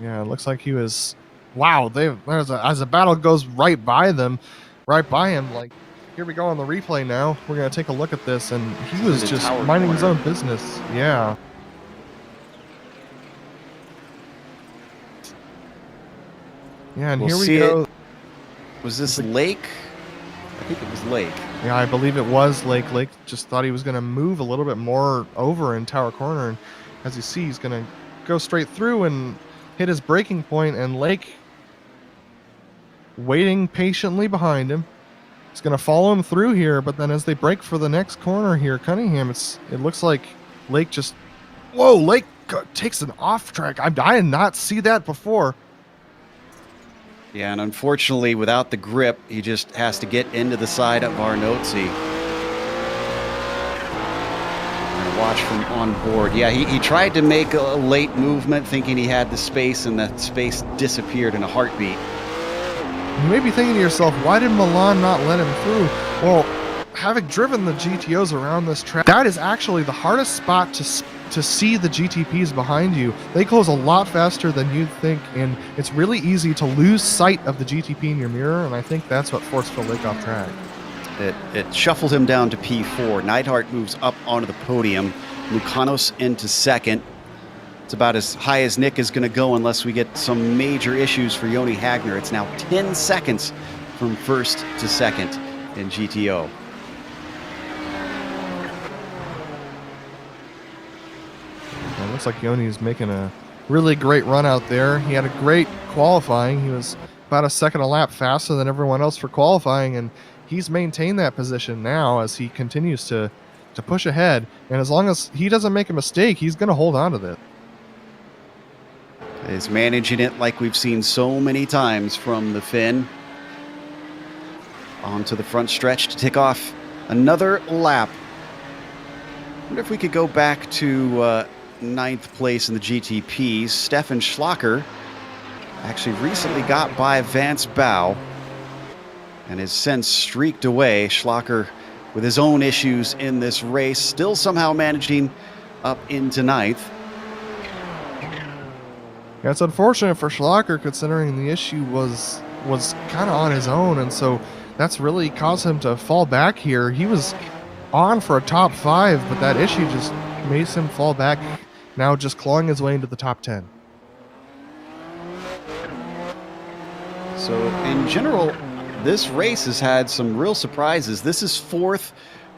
Yeah, it looks like he was... Wow, as the battle goes right by him, like, here we go on the replay now. We're going to take a look at this, and he was just minding his own business. Yeah. Yeah, and here we go. Was this Lake? I think it was Lake. Yeah, I believe it was Lake. Lake just thought he was going to move a little bit more over in Tower Corner, and as you see, he's going to go straight through and hit his braking point, and Lake waiting patiently behind him. He's going to follow him through here, but then as they break for the next corner here, Cunningham, it looks like Lake just... Whoa, Lake takes an off track. I did not see that before. Yeah, and unfortunately, without the grip, he just has to get into the side of Arnozzi. And watch from on board. Yeah, he tried to make a late movement, thinking he had the space, and that space disappeared in a heartbeat. You may be thinking to yourself, why did Milan not let him through? Well, having driven the GTOs around this track, that is actually the hardest spot to see the GTPs behind you. They close a lot faster than you'd think, and it's really easy to lose sight of the GTP in your mirror, and I think that's what forced Phil Lake off track. It shuffled him down to P4. Neidhart moves up onto the podium. Mechanos into second. It's about as high as Nick is going to go unless we get some major issues for Joni Hagner. It's now 10 seconds from first to second in GTO. It looks like Joni is making a really great run out there. He had a great qualifying. He was about a second a lap faster than everyone else for qualifying, and he's maintained that position now as he continues to push ahead. And as long as he doesn't make a mistake, he's going to hold on to this. Is managing it like we've seen so many times from the Finn. Onto the front stretch to tick off another lap. I wonder if we could go back to 9th place in the GTPs. Stefan Schlacker actually recently got by Vance Bow and has since streaked away. Schlacker with his own issues in this race, still somehow managing up into ninth. Yeah, it's unfortunate for Schlacker considering the issue was kind of on his own, and so that's really caused him to fall back here. He was on for a top 5, but that issue just makes him fall back, now just clawing his way into the top 10. So in general, this race has had some real surprises. This is 4th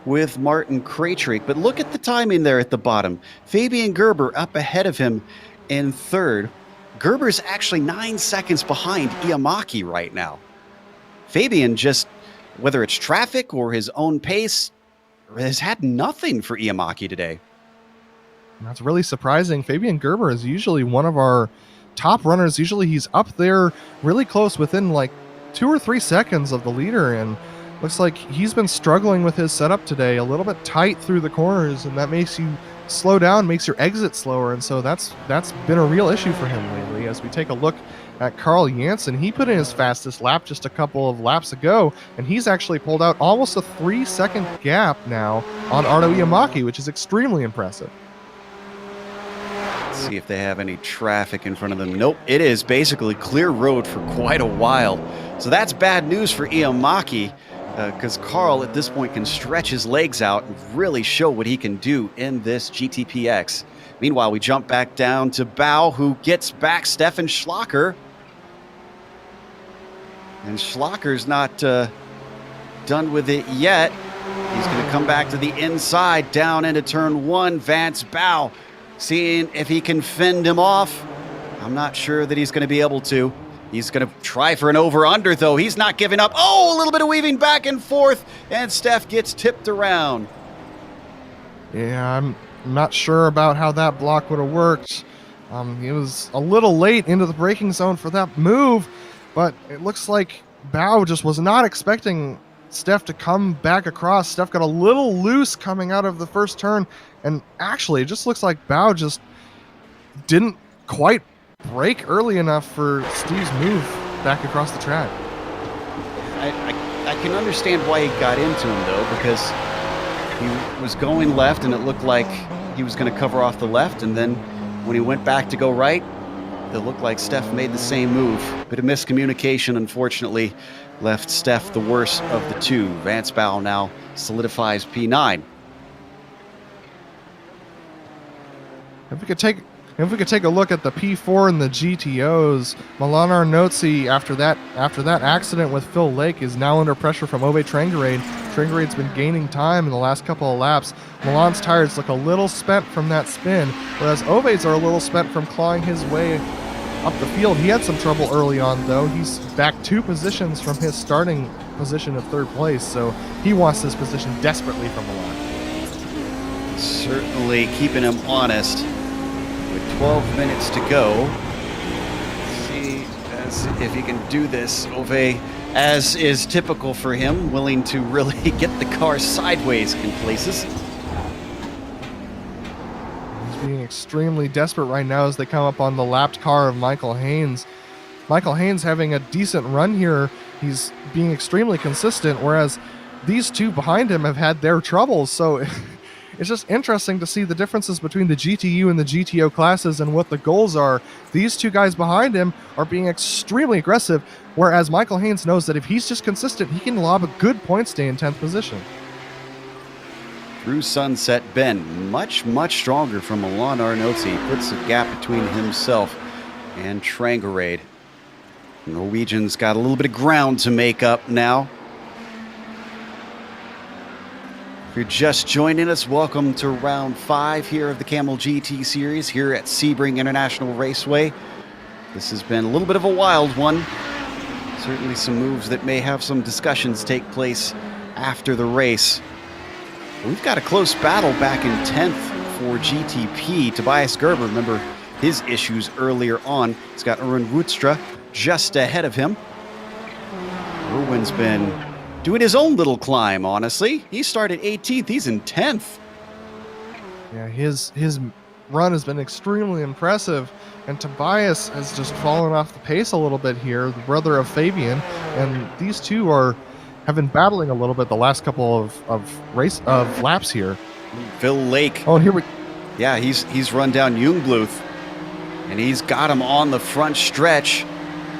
with Martin Krejcik, but look at the timing there at the bottom. Fabian Gerber up ahead of him in 3rd. Gerber's actually 9 seconds behind Iamaki right now. Fabian just, whether it's traffic or his own pace, has had nothing for Iamaki today. That's really surprising. Fabian Gerber is usually one of our top runners. Usually he's up there really close, within like 2 or 3 seconds of the leader, and looks like he's been struggling with his setup today, a little bit tight through the corners, and that makes you slow down, makes your exit slower, and so that's been a real issue for him lately. As we take a look at Carl Janssen, he put in his fastest lap just a couple of laps ago, and he's actually pulled out almost a 3-second gap now on Arno Iamaki, which is extremely impressive. Let's see if they have any traffic in front of them. Nope, it is basically clear road for quite a while. So that's bad news for Iamaki, because Carl at this point can stretch his legs out and really show what he can do in this GTPX. Meanwhile, we jump back down to Bao, who gets back Stefan Schlacker. And Schlacker's not done with it yet. He's going to come back to the inside, down into turn 1. Vance Bao seeing if he can fend him off. I'm not sure that he's going to be able to. He's going to try for an over-under, though. He's not giving up. Oh, a little bit of weaving back and forth, and Steph gets tipped around. Yeah, I'm not sure about how that block would have worked. He was a little late into the braking zone for that move, but it looks like Bao just was not expecting Steph to come back across. Steph got a little loose coming out of the first turn, and actually it just looks like Bao just didn't quite brake early enough for Steve's move back across the track. I can understand why he got into him, though, because he was going left and it looked like he was going to cover off the left, and then when he went back to go right, it looked like Steph made the same move. Bit of miscommunication, unfortunately, left Steph the worst of the two. Vance Bao now solidifies P9. If we could take a look at the P4 and the GTOs, Milan Arnozzi, after that accident with Phil Lake, is now under pressure from Ove Trangarade. Trangarade's been gaining time in the last couple of laps. Milan's tires look a little spent from that spin, whereas Ove's are a little spent from clawing his way up the field. He had some trouble early on, though. He's back 2 positions from his starting position of 3rd place, so he wants this position desperately from Milan. Certainly keeping him honest. With 12 minutes to go, see if he can do this. Ove, as is typical for him, willing to really get the car sideways in places. He's being extremely desperate right now as they come up on the lapped car of Michael Haynes. Michael Haynes having a decent run here. He's being extremely consistent, whereas these two behind him have had their troubles. So it's just interesting to see the differences between the GTU and the GTO classes and what the goals are. These two guys behind him are being extremely aggressive, whereas Michael Haynes knows that if he's just consistent, he can lob a good points day in 10th position. Through Sunset Bend, much, much stronger from Milan Arnozzi. Puts a gap between himself and Trangarade. Norwegian's got a little bit of ground to make up now. If you're just joining us, welcome to round 5 here of the Kamel GT series here at Sebring International Raceway. This has been a little bit of a wild one. Certainly some moves that may have some discussions take place after the race. We've got a close battle back in 10th for GTP. Tobias Gerber, remember his issues earlier on. He's got Erwin Woodstra just ahead of him. Erwin's been doing his own little climb, honestly. He started 18th. He's in 10th. Yeah, his run has been extremely impressive, and Tobias has just fallen off the pace a little bit here, the brother of Fabian, and these two are have been battling a little bit the last couple of laps here. Phil Lake. Oh, and here we. Yeah, he's run down Jungbluth, and he's got him on the front stretch.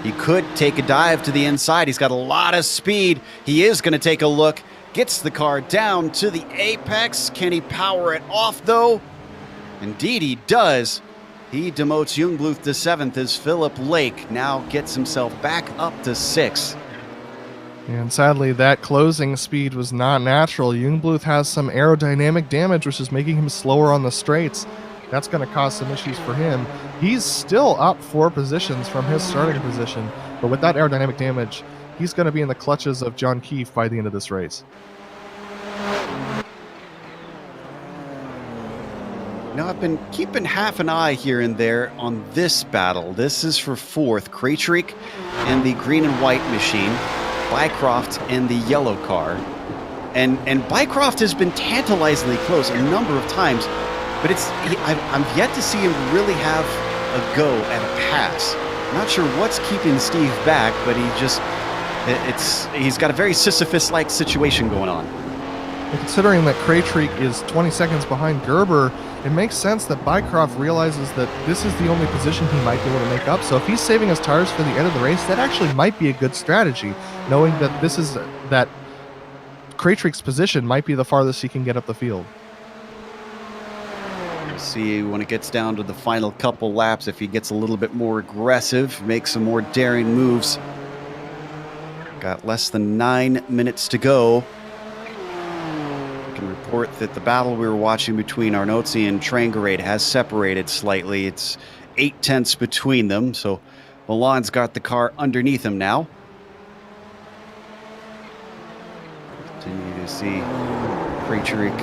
He could take a dive to the inside. He's got a lot of speed. He is going to take a look. Gets the car down to the apex. Can he power it off, though? Indeed, he does. He demotes Jungbluth to 7th as Philip Lake now gets himself back up to 6th. And sadly, that closing speed was not natural. Jungbluth has some aerodynamic damage, which is making him slower on the straights. That's going to cause some issues for him. He's still up 4 positions from his starting position, but with that aerodynamic damage, he's going to be in the clutches of John Keefe by the end of this race. Now, I've been keeping half an eye here and there on this battle. This is for 4th, Krejcik and the green and white machine, Bycroft and the yellow car. And Bycroft has been tantalizingly close a number of times, but I'm yet to see him really have a go at a pass. I'm not sure what's keeping Steve back, but he's got a very Sisyphus-like situation going on. And considering that Krejcik is 20 seconds behind Gerber, it makes sense that Bycroft realizes that this is the only position he might be able to make up. So if he's saving his tires for the end of the race, that actually might be a good strategy, knowing that that Krejcik's position might be the farthest he can get up the field. We'll see when it gets down to the final couple laps if he gets a little bit more aggressive, make some more daring moves. Got less than 9 minutes to go. Report that the battle we were watching between Arnozzi and Trangarade has separated slightly. It's 0.8 between them, so Milan's got the car underneath him now. Continue to see Krejcik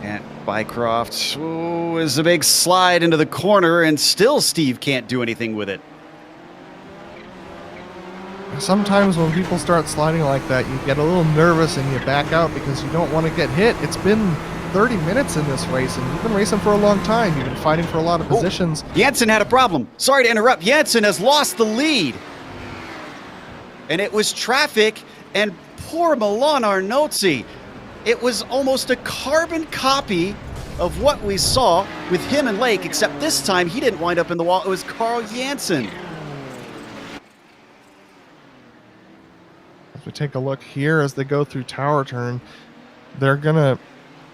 and Bycroft. Oh, is a big slide into the corner, and still Steve can't do anything with it. Sometimes when people start sliding like that, you get a little nervous and you back out because you don't want to get hit. It's been 30 minutes in this race, and you've been racing for a long time. You've been fighting for a lot of positions. Jansen had a problem. Sorry to interrupt. Jansen has lost the lead. And it was traffic, and poor Milan Arnozzi. It was almost a carbon copy of what we saw with him and Lake, except this time he didn't wind up in the wall. It was Carl Jansen. We take a look here as they go through Tower Turn. They're gonna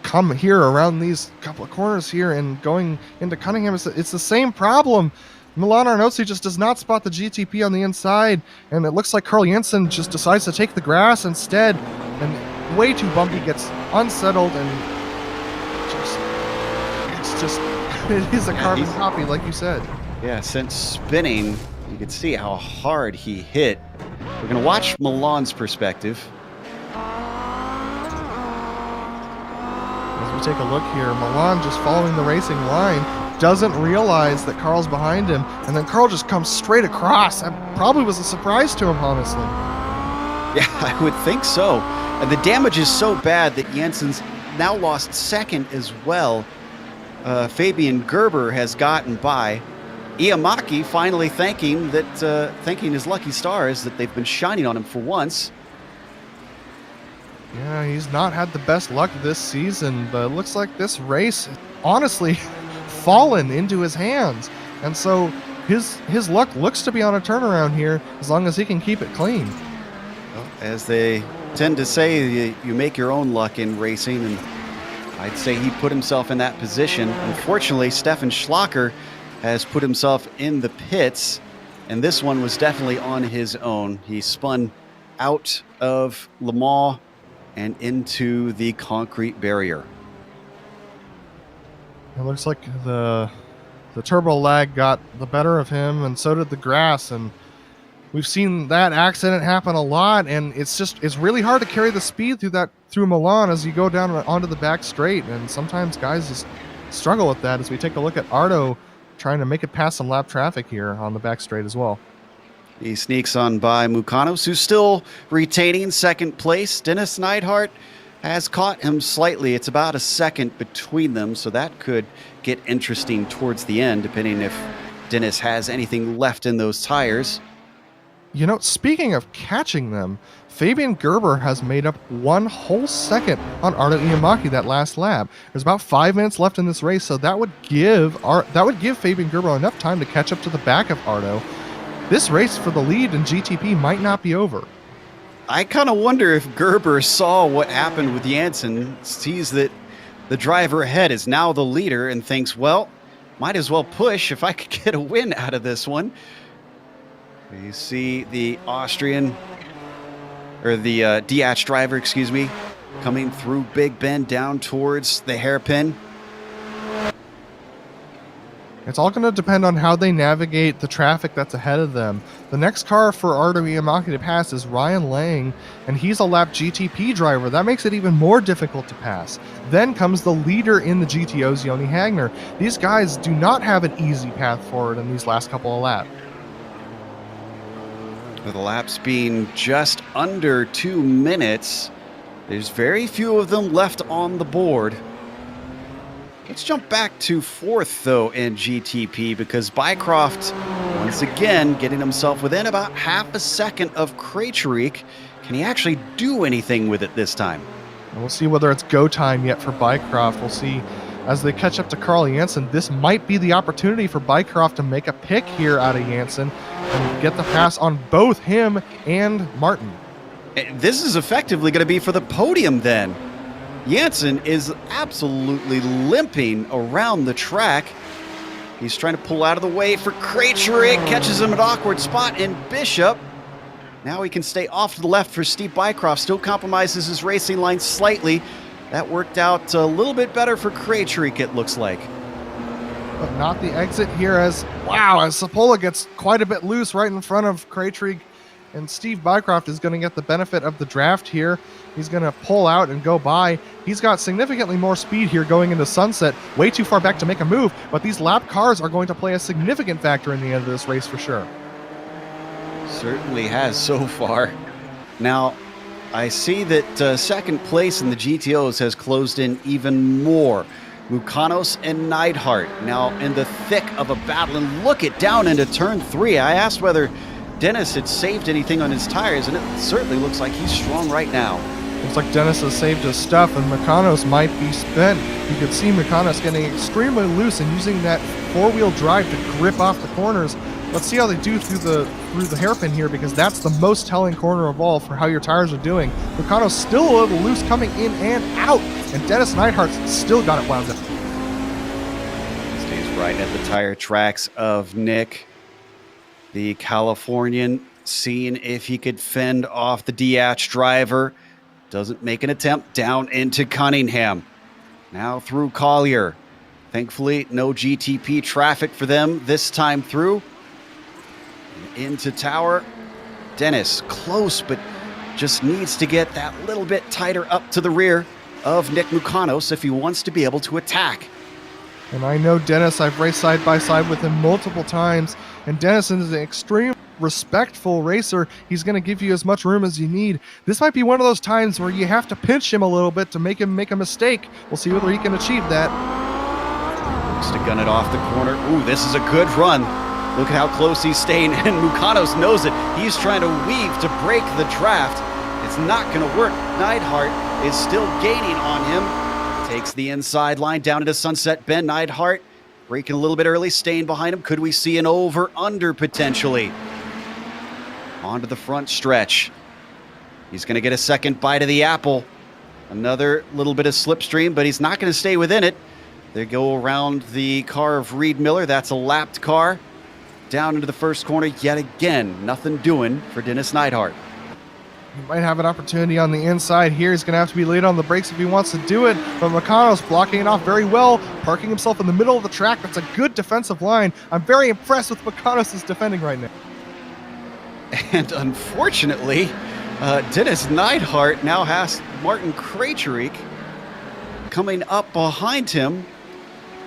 come here around these couple of corners here and going into Cunningham. It's the same problem. Milan Arnozzi just does not spot the GTP on the inside, and it looks like Carl Jansen just decides to take the grass instead, and way too bumpy, gets unsettled, and it is a carbon copy, like you said. Yeah, since spinning, you can see how hard he hit. We're going to watch Milan's perspective. As we take a look here, Milan just following the racing line, doesn't realize that Carl's behind him, and then Carl just comes straight across. That probably was a surprise to him, honestly. Yeah, I would think so. And the damage is so bad that Jensen's now lost 2nd as well. Fabian Gerber has gotten by. Iamaki finally thanking his lucky stars that they've been shining on him for once. Yeah, he's not had the best luck this season, but it looks like this race, honestly, fallen into his hands. And so his luck looks to be on a turnaround here as long as he can keep it clean. Well, as they tend to say, you make your own luck in racing, and I'd say he put himself in that position. Unfortunately, Stefan Schlacker has put himself in the pits, and this one was definitely on his own. He spun out of Le Mans and into the concrete barrier. It looks like the turbo lag got the better of him, and so did the grass, and we've seen that accident happen a lot, and it's really hard to carry the speed through Milan as you go down onto the back straight, and sometimes guys just struggle with that. As we take a look at Ardo trying to make it past some lap traffic here on the back straight as well. He sneaks on by Mukanos, who's still retaining 2nd place. Dennis Neidhart has caught him slightly. It's about a 2nd between them, so that could get interesting towards the end, depending if Dennis has anything left in those tires. You know, speaking of catching them, Fabian Gerber has made up 1 whole second on Ardo Iamaki that last lap. There's about 5 minutes left in this race, so that would give Fabian Gerber enough time to catch up to the back of Ardo. This race for the lead in GTP might not be over. I kind of wonder if Gerber saw what happened with Janssen, sees that the driver ahead is now the leader, and thinks, well, might as well push if I could get a win out of this one. You see the Austrian, or the DH driver, excuse me, coming through Big Bend down towards the hairpin. It's all going to depend on how they navigate the traffic that's ahead of them. The next car for Ardo Iamaki to pass is Ryan Lang, and he's a lap GTP driver. That makes it even more difficult to pass. Then comes the leader in the GTOs, Joni Hagner. These guys do not have an easy path forward in these last couple of laps. With the laps being just under 2 minutes, there's very few of them left on the board. Let's jump back to 4th, though, in GTP, because Bycroft, once again, getting himself within about half a second of Krejcik. Can he actually do anything with it this time? And we'll see whether it's go time yet for Bycroft. We'll see as they catch up to Carl Janssen. This might be the opportunity for Bycroft to make a pick here out of Janssen and get the pass on both him and Martin. This is effectively going to be for the podium, then. Janssen is absolutely limping around the track. He's trying to pull out of the way for Krejcik, catches him at an awkward spot, and Bishop. Now he can stay off to the left for Steve Bycroft, still compromises his racing line slightly. That worked out a little bit better for Krejcik, it looks like. But not the exit here as Sapola gets quite a bit loose right in front of Krejcik, and Steve Bycroft is going to get the benefit of the draft here. He's going to pull out and go by. He's got significantly more speed here going into Sunset, way too far back to make a move, but these lap cars are going to play a significant factor in the end of this race for sure. Certainly has so far. Now, I see that second place in the GTOs has closed in even more. Mukanos and Neidhart now in the thick of a battle, and look it down into turn 3. I asked whether Dennis had saved anything on his tires, and it certainly looks like he's strong right now. Looks like Dennis has saved his stuff, and Mukanos might be spent. You could see Mukanos getting extremely loose and using that four-wheel drive to grip off the corners. Let's see how they do through the hairpin here, because that's the most telling corner of all for how your tires are doing. Mukanos still a little loose coming in and out, and Dennis Neidhart's still got it wound up. Stays right at the tire tracks of Nick, the Californian, seeing if he could fend off the DH driver. Doesn't make an attempt down into Cunningham. Now through Collier. Thankfully, no GTP traffic for them this time through. Into Tower. Dennis close, but just needs to get that little bit tighter up to the rear of Nick Mukanos if he wants to be able to attack. And I know Dennis, I've raced side by side with him multiple times, and Dennis is an extreme respectful racer. He's going to give you as much room as you need. This might be one of those times where you have to pinch him a little bit to make him make a mistake. We'll see whether he can achieve that. Looks to gun it off the corner. Ooh, this is a good run. Look at how close he's staying, and Mukanos knows it. He's trying to weave to break the draft. It's not going to work. Neidhart is still gaining on him. Takes the inside line down into Sunset Bend. Neidhart breaking a little bit early, staying behind him. Could we see an over-under potentially? Onto the front stretch. He's going to get a second bite of the apple. Another little bit of slipstream, but he's not going to stay within it. They go around the car of Reed Miller. That's a lapped car. Down into the first corner yet again. Nothing doing for Dennis Neidhart. He might have an opportunity on the inside here. He's going to have to be late on the brakes if he wants to do it. But Mukanos blocking it off very well, parking himself in the middle of the track. That's a good defensive line. I'm very impressed with Mukanos' defending right now. And unfortunately, Dennis Neidhart now has Martin Krejcik coming up behind him.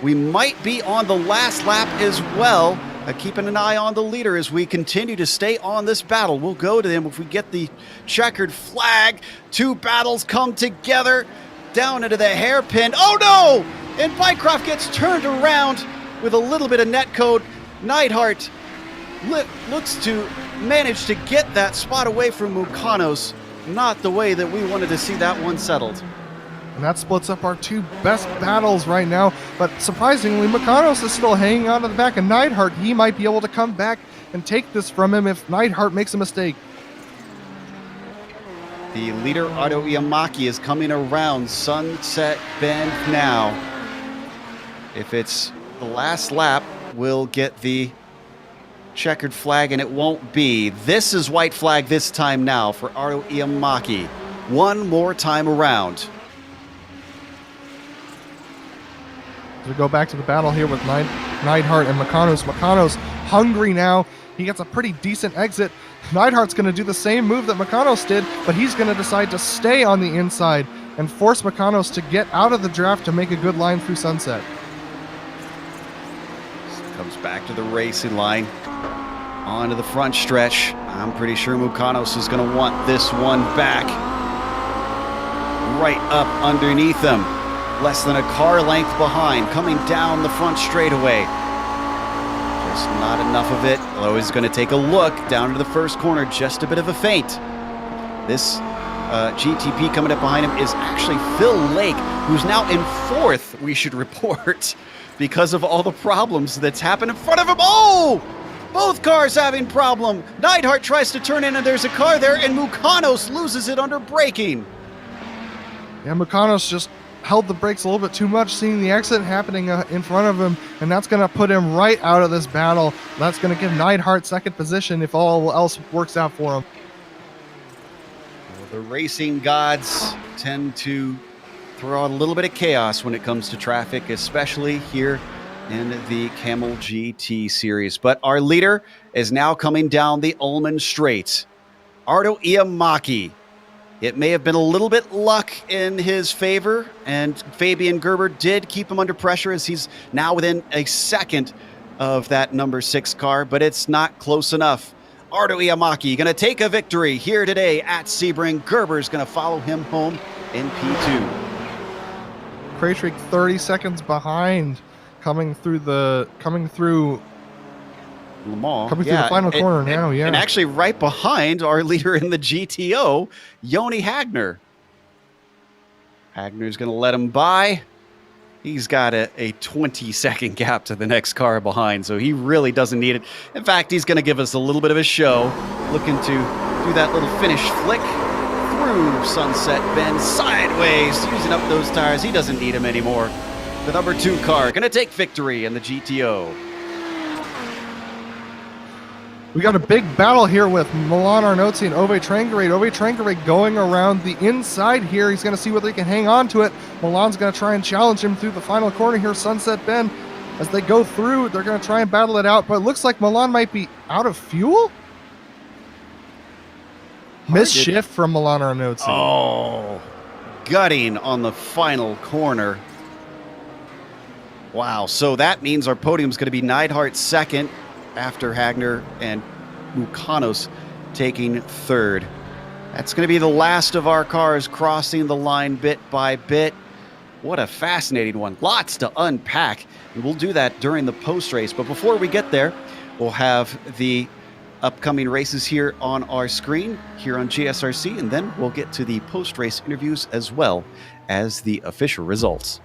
We might be on the last lap as well. Keeping an eye on the leader as we continue to stay on this battle. We'll go to them if we get the checkered flag. Two battles come together down into the hairpin. Oh no! And Bycroft gets turned around with a little bit of netcode. Neidhart looks to managed to get that spot away from Mukanos. Not the way that we wanted to see that one settled. And that splits up our two best battles right now. But surprisingly, Mukanos is still hanging on to the back of Neidhart. He might be able to come back and take this from him if Neidhart makes a mistake. The leader, Ardo Iamaki, is coming around Sunset Bend now. If it's the last lap, we'll get the checkered flag, and it won't be. This is white flag this time now for Ardo Iamaki. One more time around. We go back to the battle here with Neidhart and Mukanos. Mukanos hungry now. He gets a pretty decent exit. Neidhart's going to do the same move that Mukanos did, but he's going to decide to stay on the inside and force Mukanos to get out of the draft to make a good line through Sunset. Comes back to the racing line. Onto the front stretch. I'm pretty sure Mukanos is going to want this one back. Right up underneath him. Less than a car length behind, coming down the front straightaway. Just not enough of it. Although he's going to take a look down to the first corner, just a bit of a feint. This GTP coming up behind him is actually Phil Lake, who's now in fourth, we should report, because of all the problems that's happened in front of him. Oh! Both cars having problem. Neidhart tries to turn in and there's a car there, and Mukanos loses it under braking. Yeah, Mukanos just held the brakes a little bit too much, seeing the accident happening in front of him, and that's going to put him right out of this battle. That's going to give Neidhart second position if all else works out for him. Well, the racing gods tend to throw out a little bit of chaos when it comes to traffic, especially here in the Kamel GT series. But our leader is now coming down the Ullman Straight. Ardo Iamaki. It may have been a little bit luck in his favor, and Fabian Gerber did keep him under pressure as he's now within a second of that number 6 car, but it's not close enough. Ardo Iamaki going to take a victory here today at Sebring. Gerber's going to follow him home in P2. Kraytrick 30 seconds behind, coming through Le Mans. Coming through the final corner now, yeah. And actually right behind our leader in the GTO, Joni Hagner. Hagner's going to let him by. He's got a 20-second gap to the next car behind, so he really doesn't need it. In fact, he's going to give us a little bit of a show, looking to do that little finish flick through Sunset Bend sideways, using up those tires. He doesn't need them anymore. The number 2 car going to take victory in the GTO. We got a big battle here with Milan Arnozzi and Ove Trangarade. Ove Trangarade going around the inside here. He's going to see whether he can hang on to it. Milan's going to try and challenge him through the final corner here, Sunset Bend. As they go through, they're going to try and battle it out, but it looks like Milan might be out of fuel. Misshift from Milan Arnozzi. Oh, gutting on the final corner. Wow, so that means our podium's going to be Neidhart second, after Hagner and Mukanos taking third. That's going to be the last of our cars crossing the line bit by bit. What a fascinating one. Lots to unpack, and we'll do that during the post-race. But before we get there, we'll have the upcoming races here on our screen, here on GSRC, and then we'll get to the post-race interviews as well as the official results.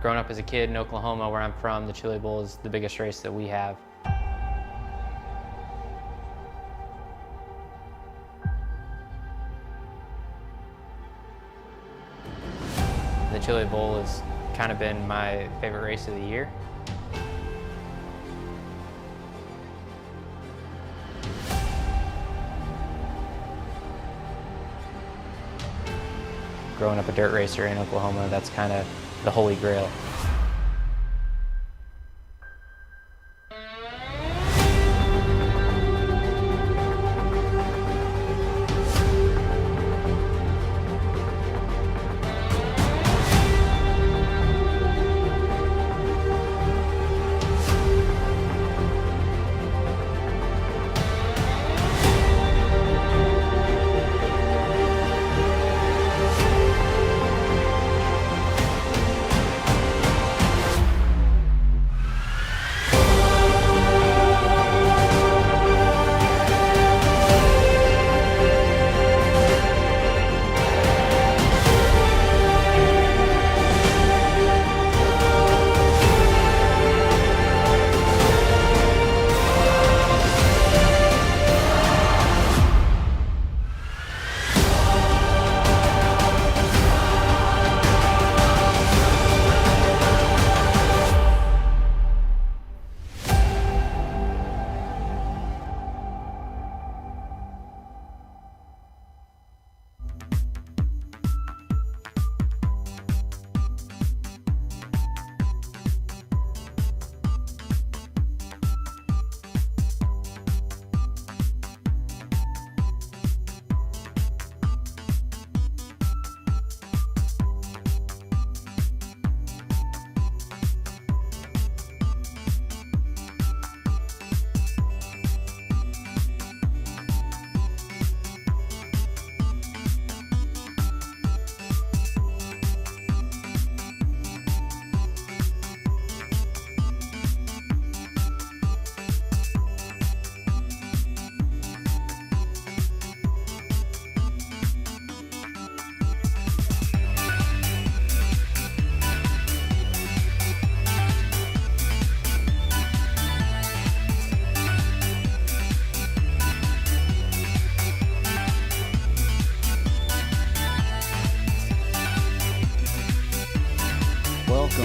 Growing up as a kid in Oklahoma, where I'm from, the Chili Bowl is the biggest race that we have. The Chili Bowl has kind of been my favorite race of the year. Growing up a dirt racer in Oklahoma, that's kind of the holy grail.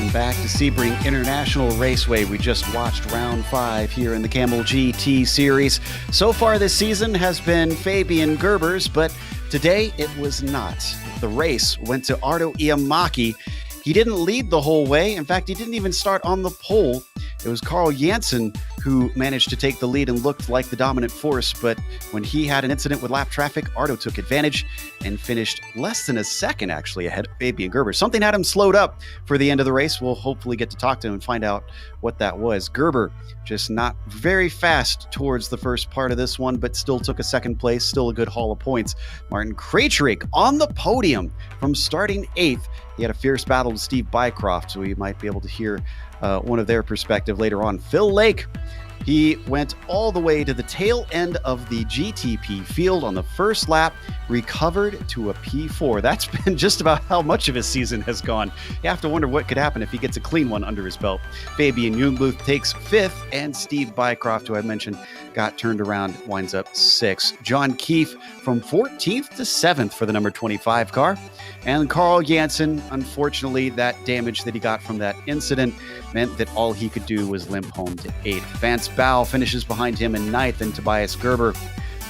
Welcome back to Sebring International Raceway. We just watched round 5 here in the Kamel GT series. So far this season has been Fabian Gerber's, but today it was not. The race went to Arto Iamaki. He didn't lead the whole way. In fact, he didn't even start on the pole. It was Carl Janssen who managed to take the lead and looked like the dominant force, but when he had an incident with lap traffic, Arto took advantage and finished less than a second actually ahead of Fabian Gerber. Something had him slowed up for the end of the race. We'll hopefully get to talk to him and find out what that was. Gerber just not very fast towards the first part of this one, but still took a second place, still a good haul of points. Martin Krejcik on the podium from starting 8th. He had a fierce battle with Steve Bycroft, so we might be able to hear one of their perspective later on. Phil Lake, he went all the way to the tail end of the GTP field on the first lap, recovered to a P4. That's been just about how much of his season has gone. You have to wonder what could happen if he gets a clean one under his belt. Fabian Jungluth takes 5th, and Steve Bycroft, who I mentioned, got turned around, winds up 6th. John Keefe from 14th to 7th for the number 25 car. And Carl Janssen, unfortunately, that damage that he got from that incident meant that all he could do was limp home to 8th. Vance Bow finishes behind him in 9th, and Tobias Gerber.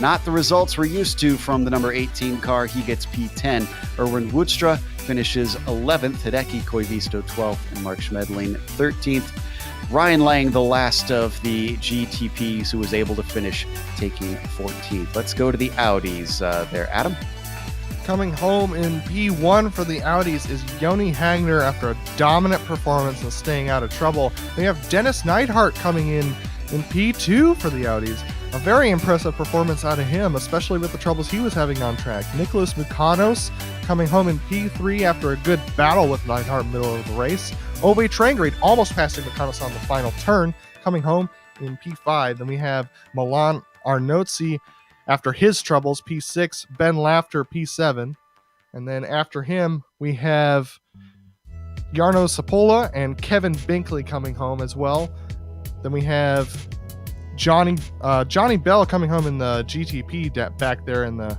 Not the results we're used to from the number 18 car. He gets P10. Erwin Woodstra finishes 11th. Hideki Koivisto 12th, and Mark Schmedling 13th. Ryan Lang, the last of the GTPs who was able to finish, taking 14th. Let's go to the Audis there. Adam? Coming home in P1 for the Audis is Joni Hagner after a dominant performance and staying out of trouble. We have Dennis Neidhart coming in P2 for the Audis. A very impressive performance out of him, especially with the troubles he was having on track. Nicholas Mukanos coming home in P3 after a good battle with Neidhart middle of the race. Ove Trangrade almost passing Mukanos on the final turn, coming home in P5. Then we have Milan Arnozzi after his troubles, P6, Ben Laughter, P7. And then after him, we have Jarno Sapola and Kevin Binkley coming home as well. Then we have Johnny Bell coming home in the GTP back there in the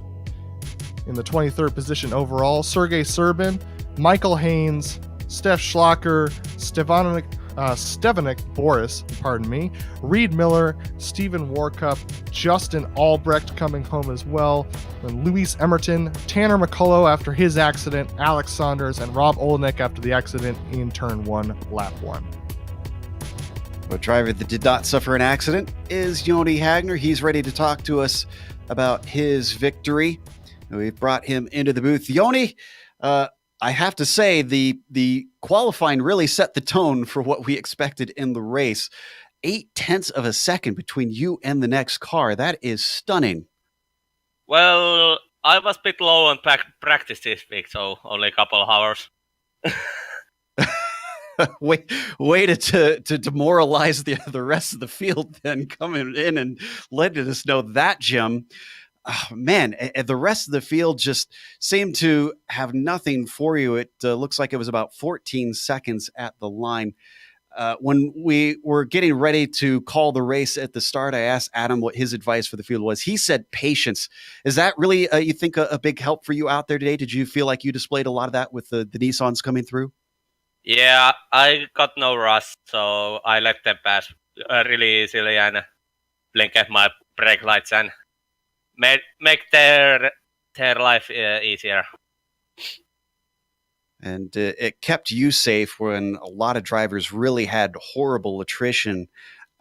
23rd position overall. Sergey Serbin, Michael Haynes, Steph Schlacker, Stevanik Boris, Reed Miller, Stephen Warcup, Justin Albrecht coming home as well, and Luis Emerton, Tanner McCullough after his accident, Alex Saunders, and Rob Olenek after the accident in turn 1, lap 1. A driver that did not suffer an accident is Joni Hagner. He's ready to talk to us about his victory. We've brought him into the booth. Joni, I have to say, the qualifying really set the tone for what we expected in the race. 0.8 of a second between you and the next car. That is stunning. Well, I was a bit low on practice this week, so only a couple of hours. way to demoralize the rest of the field then, coming in and letting us know that, Jim. Oh, man, the rest of the field just seemed to have nothing for you. It looks like it was about 14 seconds at the line. When we were getting ready to call the race at the start, I asked Adam what his advice for the field was. He said patience. Is that really, you think, a big help for you out there today? Did you feel like you displayed a lot of that with the Nissans coming through? Yeah, I got no rush, so I let them pass really easily and blink at my brake lights and make their life easier. And it kept you safe when a lot of drivers really had horrible attrition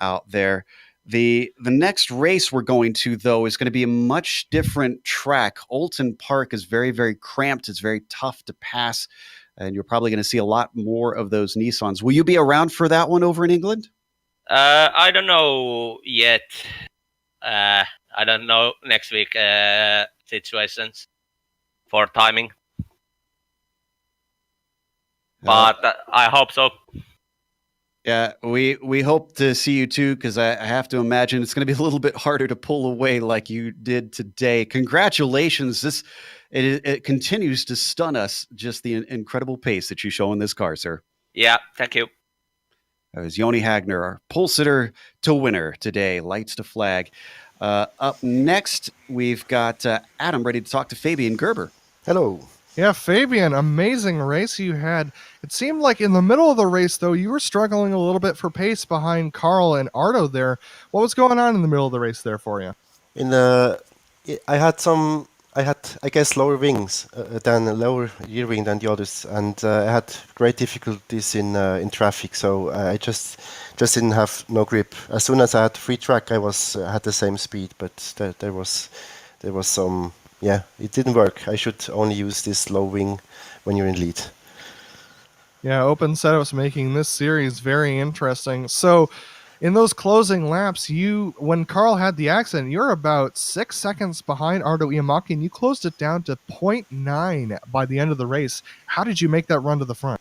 out there. The next race we're going to, though, is going to be a much different track. Oulton Park is very, very cramped. It's very tough to pass, and you're probably going to see a lot more of those Nissans. Will you be around for that one over in England? I don't know yet. I don't know next week situations for timing. But I hope so. Yeah, we hope to see you too, because I have to imagine it's going to be a little bit harder to pull away like you did today. Congratulations. It continues to stun us, just the incredible pace that you show in this car, sir. Yeah, thank you. That was Joni Hagner, our pole sitter to winner today. Lights to flag. Up next, we've got Adam ready to talk to Fabian Gerber. Hello. Yeah, Fabian, amazing race you had. It seemed like in the middle of the race, though, you were struggling a little bit for pace behind Carl and Ardo there. What was going on in the middle of the race there for you? In the, I had, I guess, lower wings than a lower rear wing than the others, and I had great difficulties in traffic. So I just didn't have no grip. As soon as I had free track, I had the same speed, but there was some, yeah, it didn't work. I should only use this low wing when you're in lead. Yeah, open setups making this series very interesting. So in those closing laps, when Carl had the accident, you're about 6 seconds behind Ardo Iamaki, and you closed it down to 0.9 by the end of the race. How did you make that run to the front?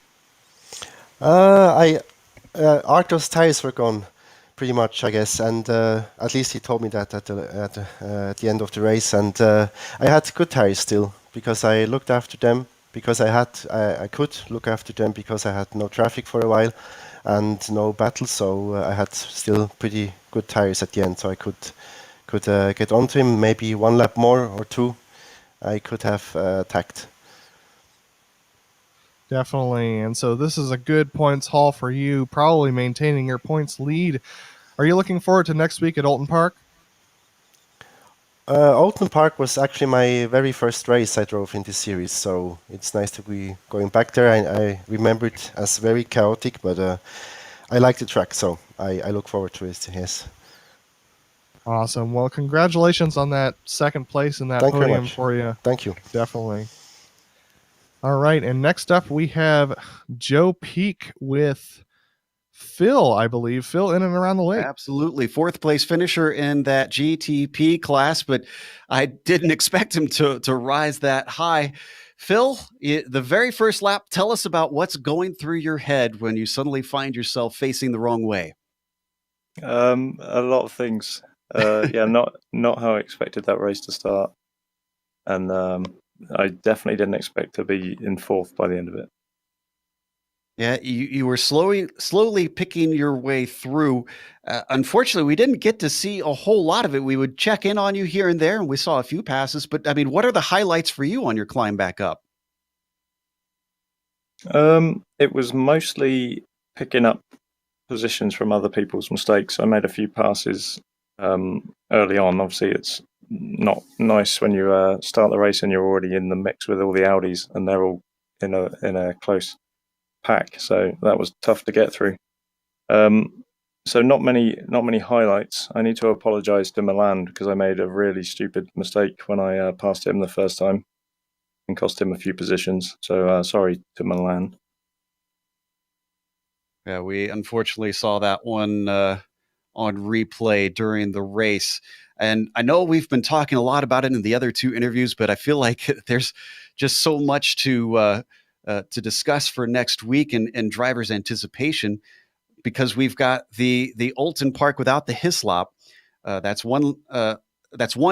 Arto's tires were gone, pretty much, I guess, and at least he told me that at the end of the race. And I had good tires still because I looked after them. Because I could look after them because I had no traffic for a while and no battle, so I had still pretty good tires at the end, so I could get onto him. Maybe one lap more or two, I could have tacked. Definitely, and so this is a good points haul for you, probably maintaining your points lead. Are you looking forward to next week at Alton Park? Alton Park was actually my very first race I drove in this series, so it's nice to be going back there. I remember it as very chaotic, but I like the track, so I look forward to it, yes. Awesome. Well, congratulations on that second place in that Thank you very podium much. for you. Thank you. Definitely. All right, and next up we have Joe Peak with Phil, I believe. Phil in and around the lake. Absolutely. Fourth place finisher in that GTP class, but I didn't expect him to rise that high. Phil, the very first lap, tell us about what's going through your head when you suddenly find yourself facing the wrong way. A lot of things. Yeah, not how I expected that race to start. And I definitely didn't expect to be in fourth by the end of it. Yeah, you were slowly picking your way through. Unfortunately, we didn't get to see a whole lot of it. We would check in on you here and there, and we saw a few passes. But I mean, what are the highlights for you on your climb back up? It was mostly picking up positions from other people's mistakes. I made a few passes early on. Obviously, it's not nice when you start the race and you're already in the mix with all the Audis, and they're all in a close pack, so that was tough to get through. So not many highlights. I need to apologize to Milan because I made a really stupid mistake when I passed him the first time and cost him a few positions. So sorry to Milan. Yeah, we unfortunately saw that one on replay during the race. And I know we've been talking a lot about it in the other two interviews, but I feel like there's just so much to discuss for next week and drivers' anticipation, because we've got the Alton Park without the Hislop. That's one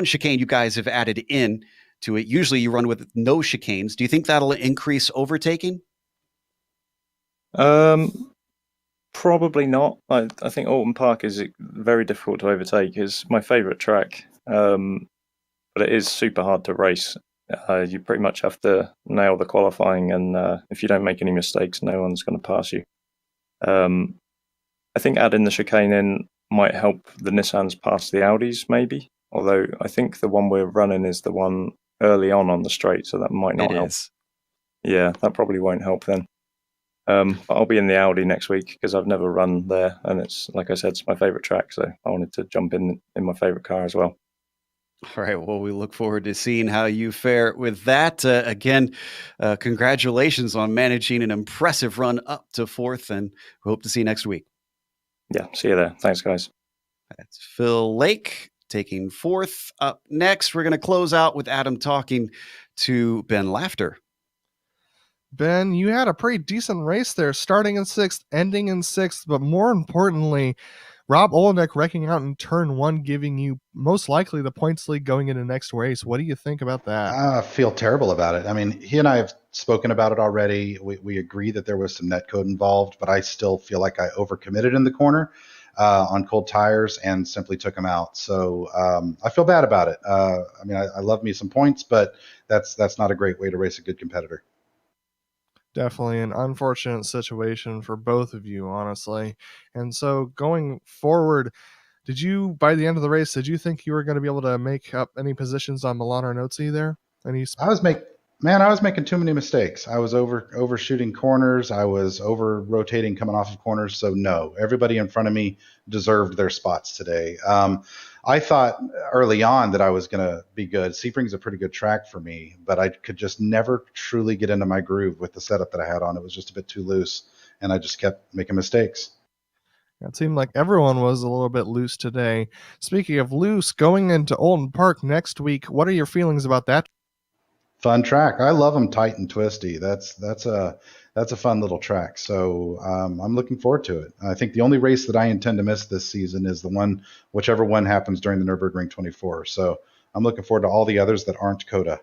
chicane you guys have added in to it. Usually you run with no chicanes. Do you think that'll increase overtaking? Probably not. I think Alton Park is very difficult to overtake. It's my favourite track, but it is super hard to race. You pretty much have to nail the qualifying, and if you don't make any mistakes, no one's going to pass you. I think adding the chicane in might help the Nissans pass the Audis, maybe. Although I think the one we're running is the one early on the straight, so that might not help. Yeah, that probably won't help then. But I'll be in the Audi next week because I've never run there, and it's, like I said, it's my favourite track, so I wanted to jump in my favourite car as well. All right. Well, we look forward to seeing how you fare with that. Again, congratulations on managing an impressive run up to fourth, and we hope to see you next week. Yeah, see you there. Thanks, guys. That's Phil Lake taking fourth. Up next, we're going to close out with Adam talking to Ben Laughter. Ben, you had a pretty decent race there, starting in sixth, ending in sixth, but more importantly, Rob Olenek wrecking out in turn one, giving you most likely the points lead going into next race. What do you think about that? I feel terrible about it. I mean, he and I have spoken about it already. We agree that there was some netcode involved, but I still feel like I overcommitted in the corner. on cold tires and simply took them out. So I feel bad about it. I mean, I love me some points, but that's not a great way to race a good competitor. Definitely an unfortunate situation for both of you, honestly. And so going forward, did you, by the end of the race, did you think you were going to be able to make up any positions on Milan or Nozzi there? I was making too many mistakes. I was overshooting corners. I was over rotating coming off of corners. So no, everybody in front of me deserved their spots today. I thought early on that I was going to be good. Sebring's a pretty good track for me, but I could just never truly get into my groove with the setup that I had on. It was just a bit too loose, and I just kept making mistakes. It seemed like everyone was a little bit loose today. Speaking of loose, going into Olden Park next week, what are your feelings about that? Fun track. I love them tight and twisty. That's a fun little track. So I'm looking forward to it. I think the only race that I intend to miss this season is whichever one happens during the Nürburgring 24. So I'm looking forward to all the others that aren't COTA.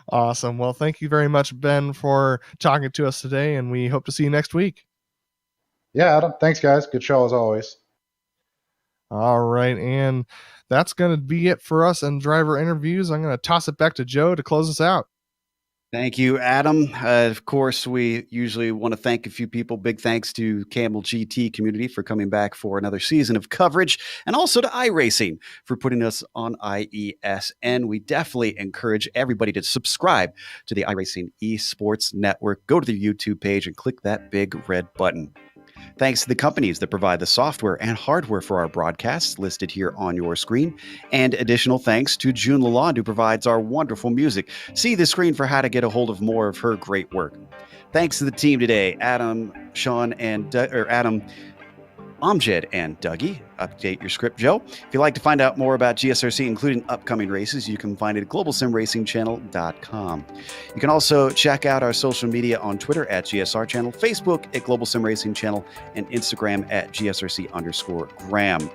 Awesome. Well, thank you very much, Ben, for talking to us today, and we hope to see you next week. Yeah, Adam. Thanks, guys. Good show as always. All right, and that's going to be it for us and driver interviews. I'm going to toss it back to Joe to close us out. Thank you, Adam. Of course, we usually want to thank a few people. Big thanks to Kamel GT community for coming back for another season of coverage, and also to iRacing for putting us on IESN. We definitely encourage everybody to subscribe to the iRacing Esports Network. Go to the YouTube page and click that big red button. Thanks to the companies that provide the software and hardware for our broadcasts listed here on your screen. And additional thanks to June Lalonde, who provides our wonderful music. See the screen for how to get a hold of more of her great work. Thanks to the team today, Adam, Sean, and Adam, Amjad, and Dougie. Update your script, Joe. If you'd like to find out more about GSRC, including upcoming races, you can find it at globalsimracingchannel.com. You can also check out our social media on Twitter at GSR Channel, Facebook at Global Sim Racing Channel, and Instagram at GSRC_Graham.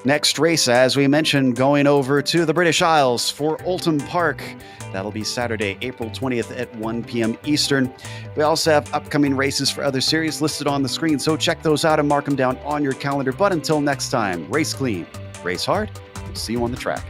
Next race, as we mentioned, going over to the British Isles for Oulton Park. That'll be Saturday, April 20th at 1 p.m. Eastern. We also have upcoming races for other series listed on the screen, so check those out and mark them down on your calendar. But until next time, race clean, race hard, we'll see you on the track.